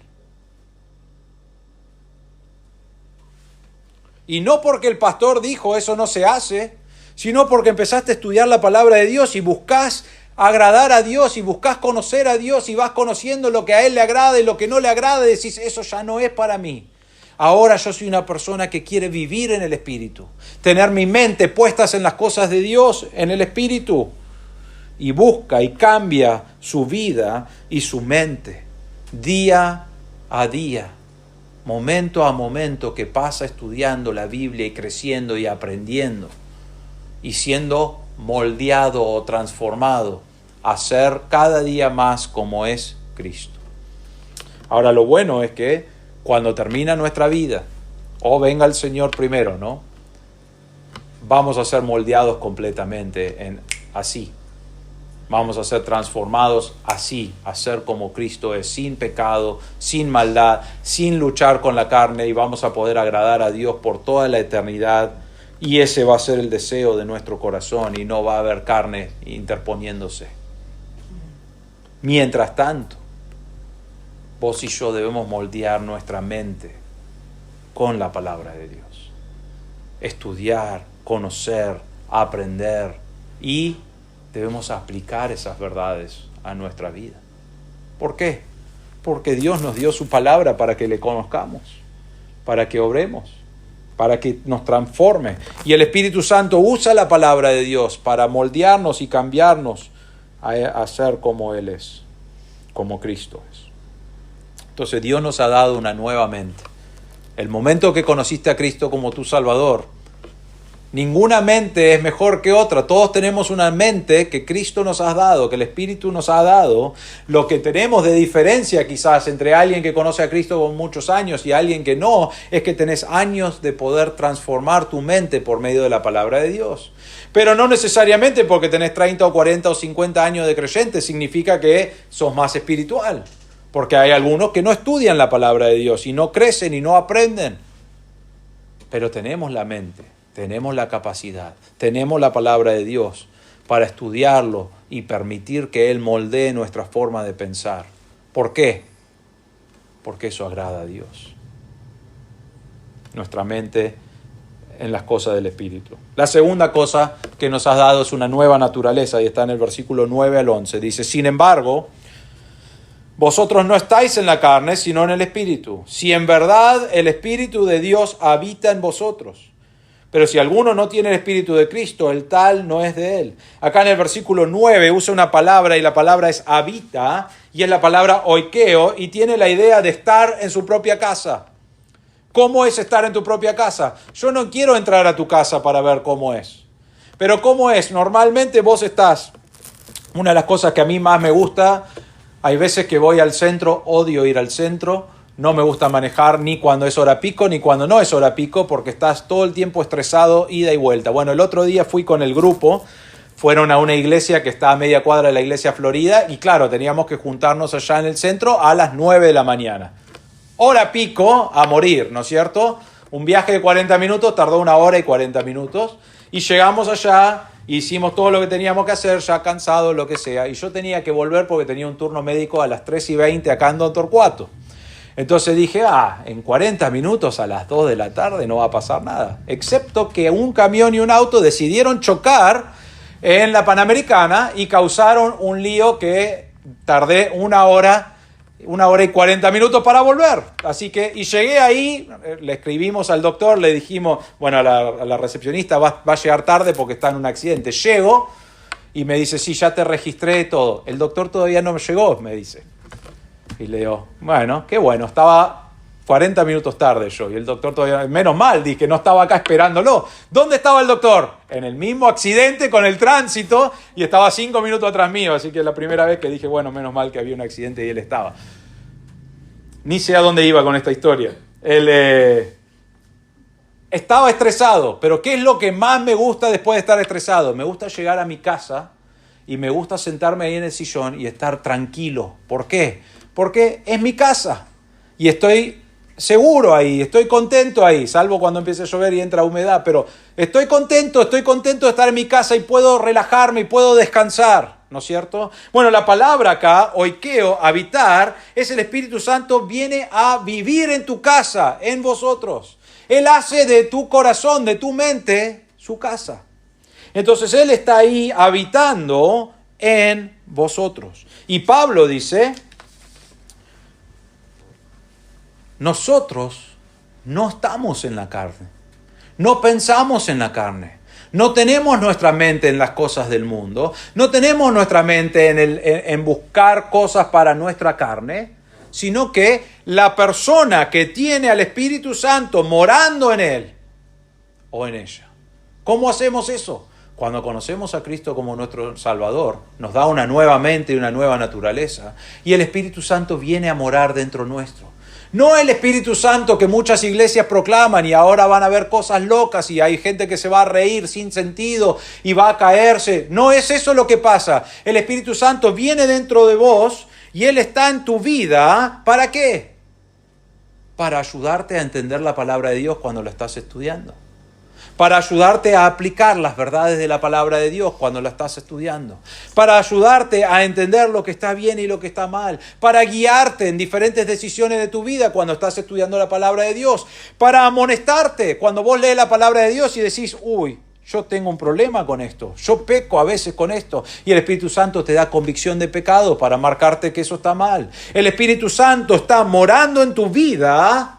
Speaker 2: Y no porque el pastor dijo eso no se hace, sino porque empezaste a estudiar la palabra de Dios y buscás agradar a Dios y buscás conocer a Dios y vas conociendo lo que a Él le agrada y lo que no le agrada y decís, eso ya no es para mí. Ahora yo soy una persona que quiere vivir en el Espíritu, tener mi mente puestas en las cosas de Dios, en el Espíritu, y busca y cambia su vida y su mente día a día, momento a momento que pasa estudiando la Biblia y creciendo y aprendiendo y siendo moldeado o transformado a ser cada día más como es Cristo. Ahora lo bueno es que cuando termina nuestra vida, o venga el Señor primero, ¿no? Vamos a ser moldeados completamente así. Vamos a ser transformados así, a ser como Cristo es, sin pecado, sin maldad, sin luchar con la carne, y vamos a poder agradar a Dios por toda la eternidad. Y ese va a ser el deseo de nuestro corazón y no va a haber carne interponiéndose. Mientras tanto, vos y yo debemos moldear nuestra mente con la palabra de Dios. Estudiar, conocer, aprender y debemos aplicar esas verdades a nuestra vida. ¿Por qué? Porque Dios nos dio su palabra para que le conozcamos, para que obremos, para que nos transforme. Y el Espíritu Santo usa la palabra de Dios para moldearnos y cambiarnos a ser como Él es, como Cristo es. Entonces Dios nos ha dado una nueva mente. El momento que conociste a Cristo como tu Salvador, Ninguna mente es mejor que otra. Todos tenemos una mente que Cristo nos ha dado, que el Espíritu nos ha dado. Lo que tenemos de diferencia quizás entre alguien que conoce a Cristo con muchos años y alguien que no, es que tenés años de poder transformar tu mente por medio de la palabra de Dios. Pero no necesariamente porque tenés 30 o 40 o 50 años de creyente significa que sos más espiritual. Porque hay algunos que no estudian la palabra de Dios y no crecen y no aprenden. Pero tenemos la mente. Tenemos la capacidad, tenemos la palabra de Dios para estudiarlo y permitir que Él moldee nuestra forma de pensar. ¿Por qué? Porque eso agrada a Dios. Nuestra mente en las cosas del Espíritu. La segunda cosa que nos has dado es una nueva naturaleza y está en el versículo 9 al 11. Dice, sin embargo, vosotros no estáis en la carne, sino en el Espíritu. Si en verdad el Espíritu de Dios habita en vosotros. Pero si alguno no tiene el Espíritu de Cristo, el tal no es de él. Acá en el versículo 9 usa una palabra y la palabra es habita y es la palabra oikeo y tiene la idea de estar en su propia casa. ¿Cómo es estar en tu propia casa? Yo no quiero entrar a tu casa para ver cómo es. Pero ¿cómo es? Normalmente vos estás. Una de las cosas que a mí más me gusta, hay veces que voy al centro, odio ir al centro. No me gusta manejar ni cuando es hora pico ni cuando no es hora pico porque estás todo el tiempo estresado, ida y vuelta. Bueno, el otro día fui con el grupo, fueron a una iglesia que está a media cuadra de la iglesia Florida y claro, teníamos que juntarnos allá en el centro a las 9 de la mañana. Hora pico a morir, ¿no es cierto? Un viaje de 40 minutos tardó 1 hora y 40 minutos y llegamos allá, hicimos todo lo que teníamos que hacer, ya cansados, lo que sea, y yo tenía que volver porque tenía un turno médico a las 3:20 acá en Don Torcuato. Entonces dije, en 40 minutos a las 2 de la tarde no va a pasar nada. Excepto que un camión y un auto decidieron chocar en la Panamericana y causaron un lío que tardé 1 hora y 40 minutos para volver. Así que, y llegué ahí, le escribimos al doctor, le dijimos, bueno, a la recepcionista va a llegar tarde porque está en un accidente. Llego y me dice, sí, ya te registré todo. El doctor todavía no me llegó, me dice. Y le digo, bueno, qué bueno, estaba 40 minutos tarde yo y el doctor todavía, menos mal, dije, no estaba acá esperándolo. ¿Dónde estaba el doctor? En el mismo accidente con el tránsito y estaba 5 minutos atrás mío, así que es la primera vez que dije, bueno, menos mal que había un accidente y él estaba. Ni sé a dónde iba con esta historia. Él estaba estresado, pero ¿qué es lo que más me gusta después de estar estresado? Me gusta llegar a mi casa y me gusta sentarme ahí en el sillón y estar tranquilo. ¿Por qué? Porque es mi casa y estoy seguro ahí, estoy contento ahí, salvo cuando empiece a llover y entra humedad, pero estoy contento de estar en mi casa y puedo relajarme y puedo descansar, ¿no es cierto? Bueno, la palabra acá, oikeo, habitar, es el Espíritu Santo, viene a vivir en tu casa, en vosotros. Él hace de tu corazón, de tu mente, su casa. Entonces Él está ahí habitando en vosotros. Y Pablo dice, nosotros no estamos en la carne, no pensamos en la carne, no tenemos nuestra mente en las cosas del mundo, no tenemos nuestra mente en buscar cosas para nuestra carne, sino que la persona que tiene al Espíritu Santo morando en él o en ella. ¿Cómo hacemos eso? Cuando conocemos a Cristo como nuestro Salvador, nos da una nueva mente y una nueva naturaleza, y el Espíritu Santo viene a morar dentro nuestro. No el Espíritu Santo que muchas iglesias proclaman y ahora van a ver cosas locas y hay gente que se va a reír sin sentido y va a caerse. No es eso lo que pasa. El Espíritu Santo viene dentro de vos y Él está en tu vida. ¿Para qué? Para ayudarte a entender la palabra de Dios cuando lo estás estudiando. Para ayudarte a aplicar las verdades de la palabra de Dios cuando la estás estudiando. Para ayudarte a entender lo que está bien y lo que está mal. Para guiarte en diferentes decisiones de tu vida cuando estás estudiando la palabra de Dios. Para amonestarte cuando vos lees la palabra de Dios y decís, uy, yo tengo un problema con esto. Yo peco a veces con esto. Y el Espíritu Santo te da convicción de pecado para marcarte que eso está mal. El Espíritu Santo está morando en tu vida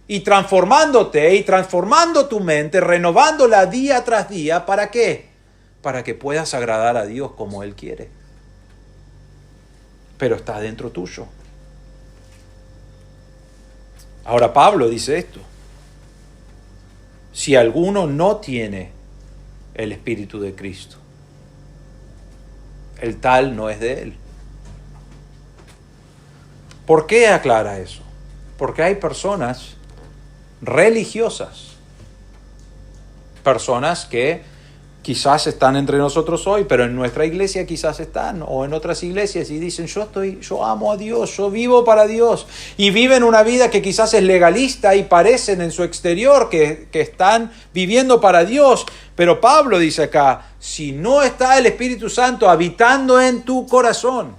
Speaker 2: y transformándote y transformando tu mente, renovándola día tras día. ¿Para qué? Para que puedas agradar a Dios como Él quiere. Pero está dentro tuyo. Ahora Pablo dice esto. si alguno no tiene el Espíritu de Cristo, el tal no es de él. ¿Por qué aclara eso? Porque hay personas religiosas, personas que quizás están entre nosotros hoy, pero en nuestra iglesia quizás están, o en otras iglesias, y dicen, yo amo a Dios, yo vivo para Dios, y viven una vida que quizás es legalista y parecen en su exterior que están viviendo para Dios, pero Pablo dice acá, si no está el Espíritu Santo habitando en tu corazón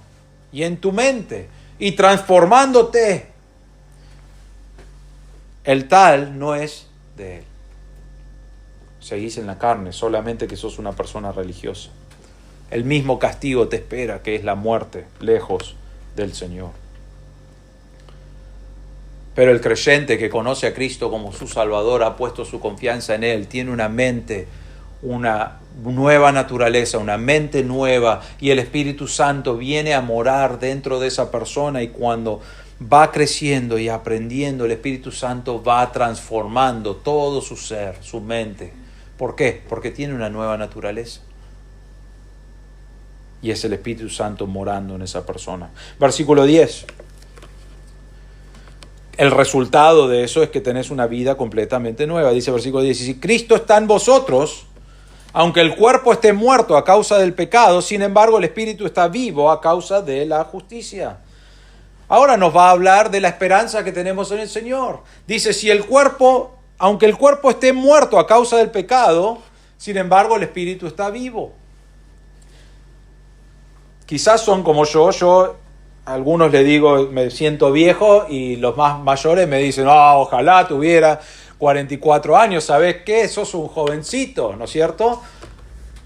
Speaker 2: y en tu mente y transformándote, el tal no es de él. Seguís en la carne, solamente que sos una persona religiosa. El mismo castigo te espera, que es la muerte, lejos del Señor. Pero el creyente que conoce a Cristo como su Salvador, ha puesto su confianza en Él, tiene una mente, una nueva naturaleza, una mente nueva, y el Espíritu Santo viene a morar dentro de esa persona, y cuando va creciendo y aprendiendo, el Espíritu Santo va transformando todo su ser, su mente. ¿Por qué? Porque tiene una nueva naturaleza. Y es el Espíritu Santo morando en esa persona. Versículo 10. El resultado de eso es que tenés una vida completamente nueva. Dice versículo 10. Y si Cristo está en vosotros, aunque el cuerpo esté muerto a causa del pecado, sin embargo el Espíritu está vivo a causa de la justicia. Ahora nos va a hablar de la esperanza que tenemos en el Señor. Dice, aunque el cuerpo esté muerto a causa del pecado, sin embargo el Espíritu está vivo. Quizás son como yo a algunos le digo, me siento viejo, y los más mayores me dicen, ojalá tuviera 44 años, ¿sabés qué? Sos un jovencito, ¿no es cierto?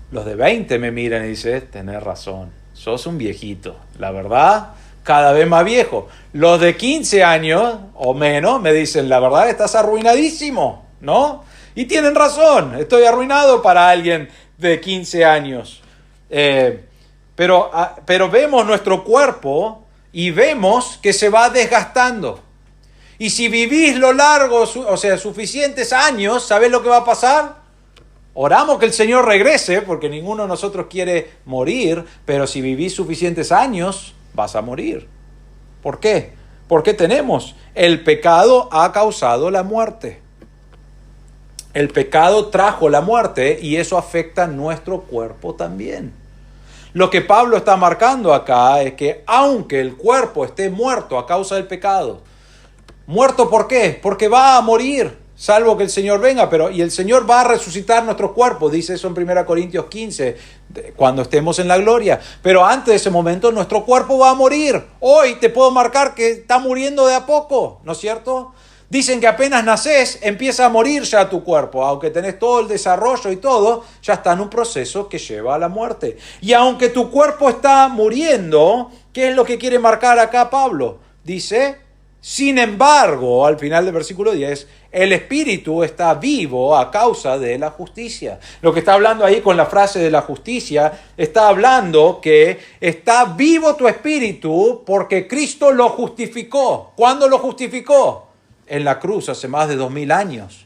Speaker 2: Los de 20 me miran y dicen, tenés razón, sos un viejito, la verdad, cada vez más viejo. Los de 15 años o menos me dicen, la verdad, estás arruinadísimo, ¿no? Y tienen razón, estoy arruinado para alguien de 15 años. Pero vemos nuestro cuerpo y vemos que se va desgastando. Y si vivís lo largo, suficientes años, ¿sabés lo que va a pasar? Oramos que el Señor regrese, porque ninguno de nosotros quiere morir, pero si vivís suficientes años, vas a morir. ¿Por qué? Porque el pecado ha causado la muerte. El pecado trajo la muerte y eso afecta nuestro cuerpo también. Lo que Pablo está marcando acá es que aunque el cuerpo esté muerto a causa del pecado, ¿muerto por qué? Porque va a morir, salvo que el Señor venga, y el Señor va a resucitar nuestro cuerpo, dice eso en 1 Corintios 15, cuando estemos en la gloria. Pero antes de ese momento nuestro cuerpo va a morir. Hoy te puedo marcar que está muriendo de a poco, ¿no es cierto? Dicen que apenas nacés, empieza a morir ya tu cuerpo. Aunque tenés todo el desarrollo y todo, ya está en un proceso que lleva a la muerte. Y aunque tu cuerpo está muriendo, ¿qué es lo que quiere marcar acá Pablo? Dice, sin embargo, al final del versículo 10, el espíritu está vivo a causa de la justicia. Lo que está hablando ahí con la frase de la justicia, está hablando que está vivo tu espíritu porque Cristo lo justificó. ¿Cuándo lo justificó? En la cruz, hace más de 2000 años.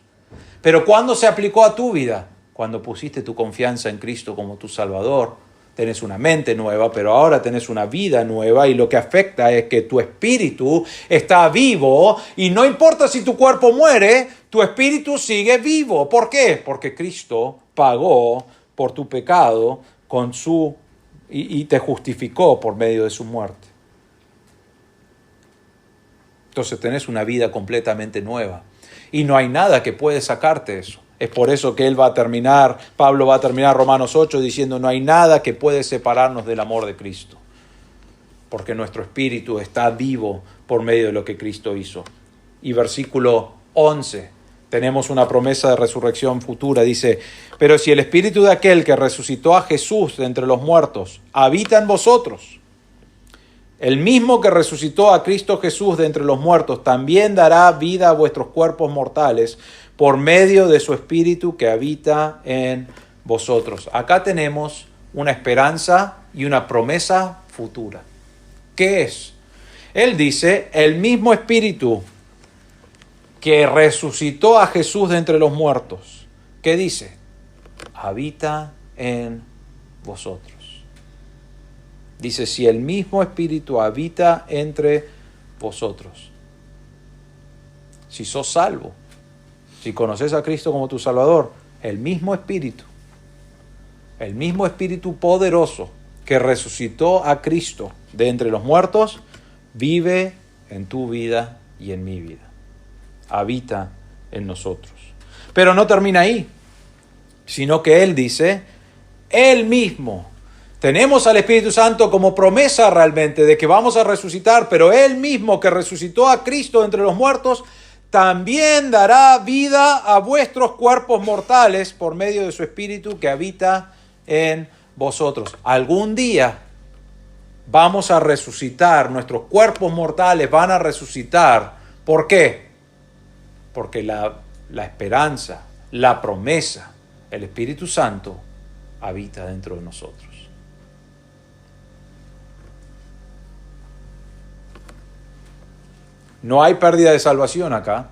Speaker 2: Pero ¿cuándo se aplicó a tu vida? Cuando pusiste tu confianza en Cristo como tu Salvador. Tenés una mente nueva, pero ahora tenés una vida nueva, y lo que afecta es que tu espíritu está vivo, y no importa si tu cuerpo muere, tu espíritu sigue vivo. ¿Por qué? Porque Cristo pagó por tu pecado y te justificó por medio de su muerte. Entonces tenés una vida completamente nueva. Y no hay nada que puede sacarte eso. Es por eso que Pablo va a terminar Romanos 8 diciendo, no hay nada que puede separarnos del amor de Cristo. Porque nuestro espíritu está vivo por medio de lo que Cristo hizo. Y versículo 11, tenemos una promesa de resurrección futura. Dice, pero si el espíritu de aquel que resucitó a Jesús de entre los muertos habita en vosotros, el mismo que resucitó a Cristo Jesús de entre los muertos también dará vida a vuestros cuerpos mortales por medio de su Espíritu que habita en vosotros. Acá tenemos una esperanza y una promesa futura. ¿Qué es? Él dice, el mismo Espíritu que resucitó a Jesús de entre los muertos, ¿qué dice? Habita en vosotros. Dice, si el mismo Espíritu habita entre vosotros. Si sos salvo, si conoces a Cristo como tu Salvador, el mismo Espíritu poderoso que resucitó a Cristo de entre los muertos, vive en tu vida y en mi vida. Habita en nosotros. Pero no termina ahí, sino que Él dice, Él mismo. Tenemos al Espíritu Santo como promesa realmente de que vamos a resucitar, pero Él mismo que resucitó a Cristo entre los muertos, también dará vida a vuestros cuerpos mortales por medio de su Espíritu que habita en vosotros. Algún día vamos a resucitar, nuestros cuerpos mortales van a resucitar. ¿Por qué? Porque la esperanza, la promesa, el Espíritu Santo habita dentro de nosotros. No hay pérdida de salvación acá,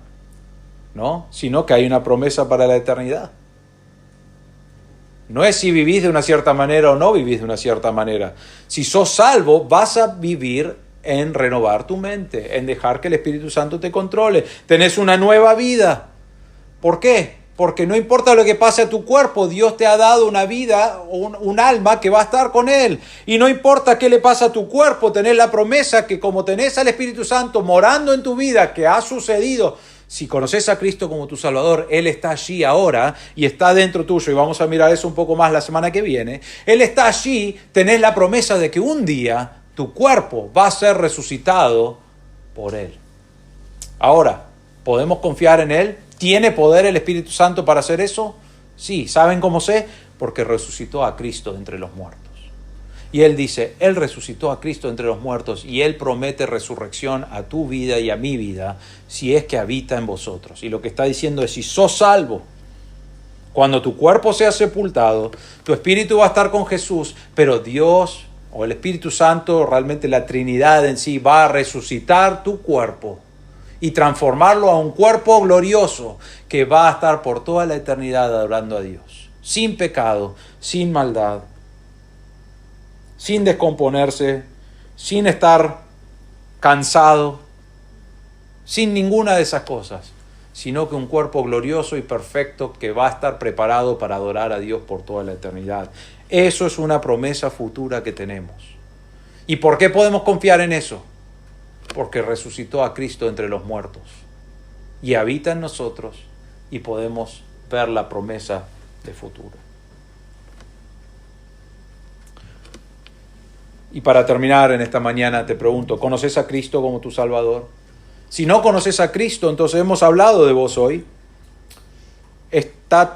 Speaker 2: ¿no? Sino que hay una promesa para la eternidad. No es si vivís de una cierta manera o no vivís de una cierta manera. Si sos salvo, vas a vivir en renovar tu mente, en dejar que el Espíritu Santo te controle. Tenés una nueva vida. ¿Por qué? Porque no importa lo que pase a tu cuerpo, Dios te ha dado una vida, un alma que va a estar con Él. Y no importa qué le pasa a tu cuerpo, tenés la promesa que como tenés al Espíritu Santo morando en tu vida, que ha sucedido, si conoces a Cristo como tu Salvador, Él está allí ahora y está dentro tuyo. Y vamos a mirar eso un poco más la semana que viene. Él está allí, tenés la promesa de que un día tu cuerpo va a ser resucitado por Él. Ahora, ¿podemos confiar en Él? ¿Tiene poder el Espíritu Santo para hacer eso? Sí. ¿Saben cómo sé? Porque resucitó a Cristo de entre los muertos. Y Él dice, Él resucitó a Cristo de entre los muertos y Él promete resurrección a tu vida y a mi vida si es que habita en vosotros. Y lo que está diciendo es, si sos salvo, cuando tu cuerpo sea sepultado, tu espíritu va a estar con Jesús, pero Dios o el Espíritu Santo, realmente la Trinidad en sí, va a resucitar tu cuerpo y transformarlo a un cuerpo glorioso que va a estar por toda la eternidad adorando a Dios, sin pecado, sin maldad, sin descomponerse, sin estar cansado, sin ninguna de esas cosas, sino que un cuerpo glorioso y perfecto que va a estar preparado para adorar a Dios por toda la eternidad. Eso es una promesa futura que tenemos. ¿Y por qué podemos confiar en eso? Porque resucitó a Cristo entre los muertos y habita en nosotros y podemos ver la promesa de futuro. Y para terminar en esta mañana te pregunto, ¿conoces a Cristo como tu Salvador? Si no conoces a Cristo, entonces hemos hablado de vos hoy.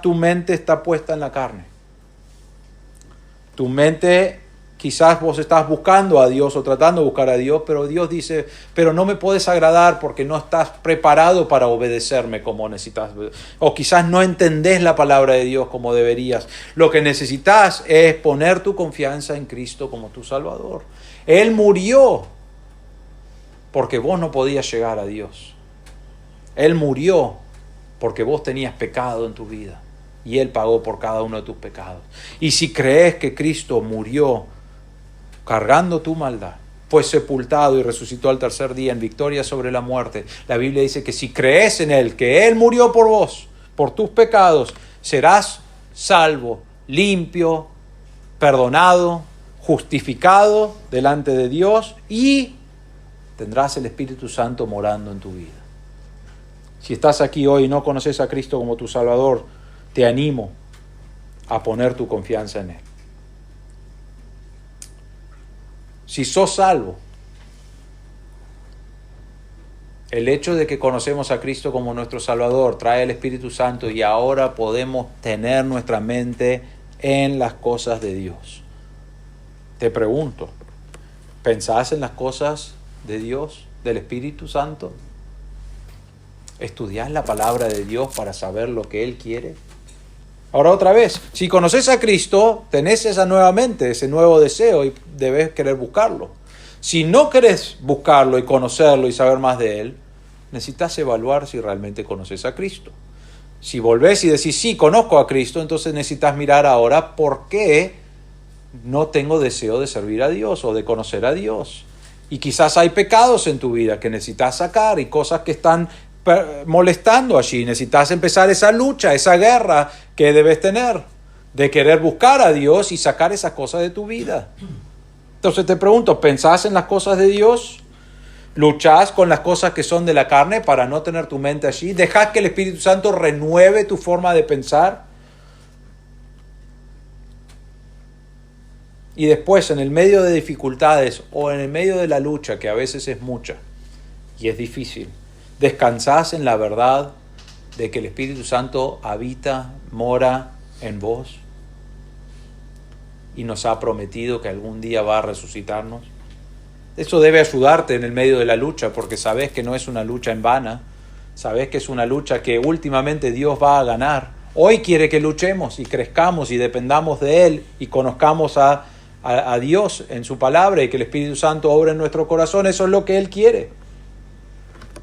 Speaker 2: Tu mente está puesta en la carne. Tu mente, quizás vos estás buscando a Dios o tratando de buscar a Dios, pero Dios dice, pero no me puedes agradar porque no estás preparado para obedecerme como necesitas. O quizás no entendés la palabra de Dios como deberías. Lo que necesitas es poner tu confianza en Cristo como tu Salvador. Él murió porque vos no podías llegar a Dios. Él murió porque vos tenías pecado en tu vida y Él pagó por cada uno de tus pecados. Y si crees que Cristo murió cargando tu maldad, fue sepultado y resucitó al tercer día en victoria sobre la muerte, la Biblia dice que si crees en Él, que Él murió por vos, por tus pecados, serás salvo, limpio, perdonado, justificado delante de Dios y tendrás el Espíritu Santo morando en tu vida. Si estás aquí hoy y no conoces a Cristo como tu Salvador, te animo a poner tu confianza en Él. Si sos salvo, el hecho de que conocemos a Cristo como nuestro Salvador trae el Espíritu Santo y ahora podemos tener nuestra mente en las cosas de Dios. Te pregunto, ¿pensás en las cosas de Dios, del Espíritu Santo? ¿Estudiás la palabra de Dios para saber lo que Él quiere? Ahora otra vez, si conoces a Cristo, tenés esa nueva mente, ese nuevo deseo y debes querer buscarlo. Si no querés buscarlo y conocerlo y saber más de Él, necesitas evaluar si realmente conoces a Cristo. Si volvés y decís, sí, conozco a Cristo, entonces necesitas mirar ahora por qué no tengo deseo de servir a Dios o de conocer a Dios. Y quizás hay pecados en tu vida que necesitas sacar y cosas que están molestando allí. Necesitas empezar esa lucha, esa guerra que debes tener de querer buscar a Dios y sacar esas cosas de tu vida. Entonces te pregunto, ¿pensás en las cosas de Dios? ¿Luchás con las cosas que son de la carne para no tener tu mente allí? ¿Dejás que el Espíritu Santo renueve tu forma de pensar? Y después, en el medio de dificultades o en el medio de la lucha, que a veces es mucha y es difícil, ¿descansás en la verdad de que el Espíritu Santo habita, mora en vos y nos ha prometido que algún día va a resucitarnos? Eso debe ayudarte en el medio de la lucha, porque sabes que no es una lucha en vano, sabes que es una lucha que últimamente Dios va a ganar. Hoy quiere que luchemos y crezcamos y dependamos de Él y conozcamos a Dios en su palabra y que el Espíritu Santo obre en nuestro corazón. Eso es lo que Él quiere.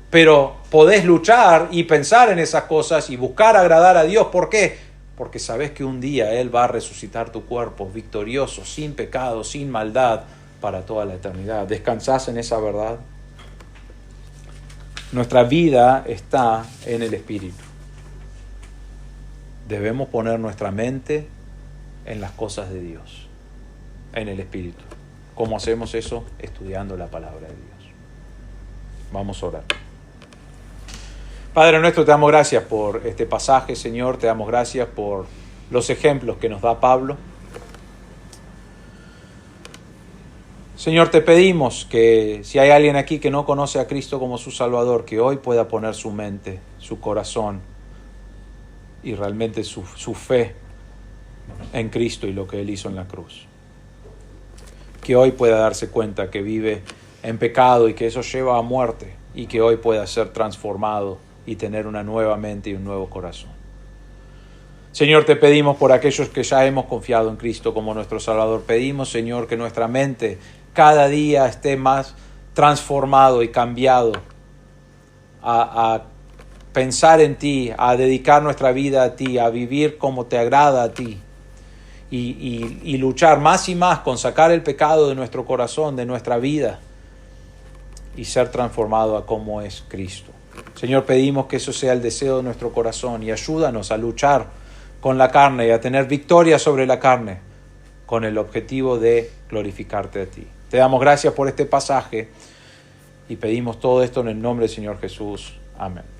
Speaker 2: Pero podés luchar y pensar en esas cosas y buscar agradar a Dios. ¿Por qué? Porque sabes que un día Él va a resucitar tu cuerpo victorioso, sin pecado, sin maldad, para toda la eternidad. ¿Descansás en esa verdad? Nuestra vida está en el Espíritu. Debemos poner nuestra mente en las cosas de Dios, en el Espíritu. ¿Cómo hacemos eso? Estudiando la palabra de Dios. Vamos a orar. Padre nuestro, te damos gracias por este pasaje, Señor. Te damos gracias por los ejemplos que nos da Pablo. Señor, te pedimos que si hay alguien aquí que no conoce a Cristo como su Salvador, que hoy pueda poner su mente, su corazón y realmente su fe en Cristo y lo que Él hizo en la cruz. Que hoy pueda darse cuenta que vive en pecado y que eso lleva a muerte, y que hoy pueda ser transformado y tener una nueva mente y un nuevo corazón. Señor, te pedimos por aquellos que ya hemos confiado en Cristo como nuestro Salvador. Pedimos, Señor, que nuestra mente cada día esté más transformado y cambiado a pensar en ti, a dedicar nuestra vida a ti, a vivir como te agrada a ti y luchar más y más con sacar el pecado de nuestro corazón, de nuestra vida y ser transformado a como es Cristo. Señor, pedimos que eso sea el deseo de nuestro corazón y ayúdanos a luchar con la carne y a tener victoria sobre la carne con el objetivo de glorificarte a ti. Te damos gracias por este pasaje y pedimos todo esto en el nombre del Señor Jesús. Amén.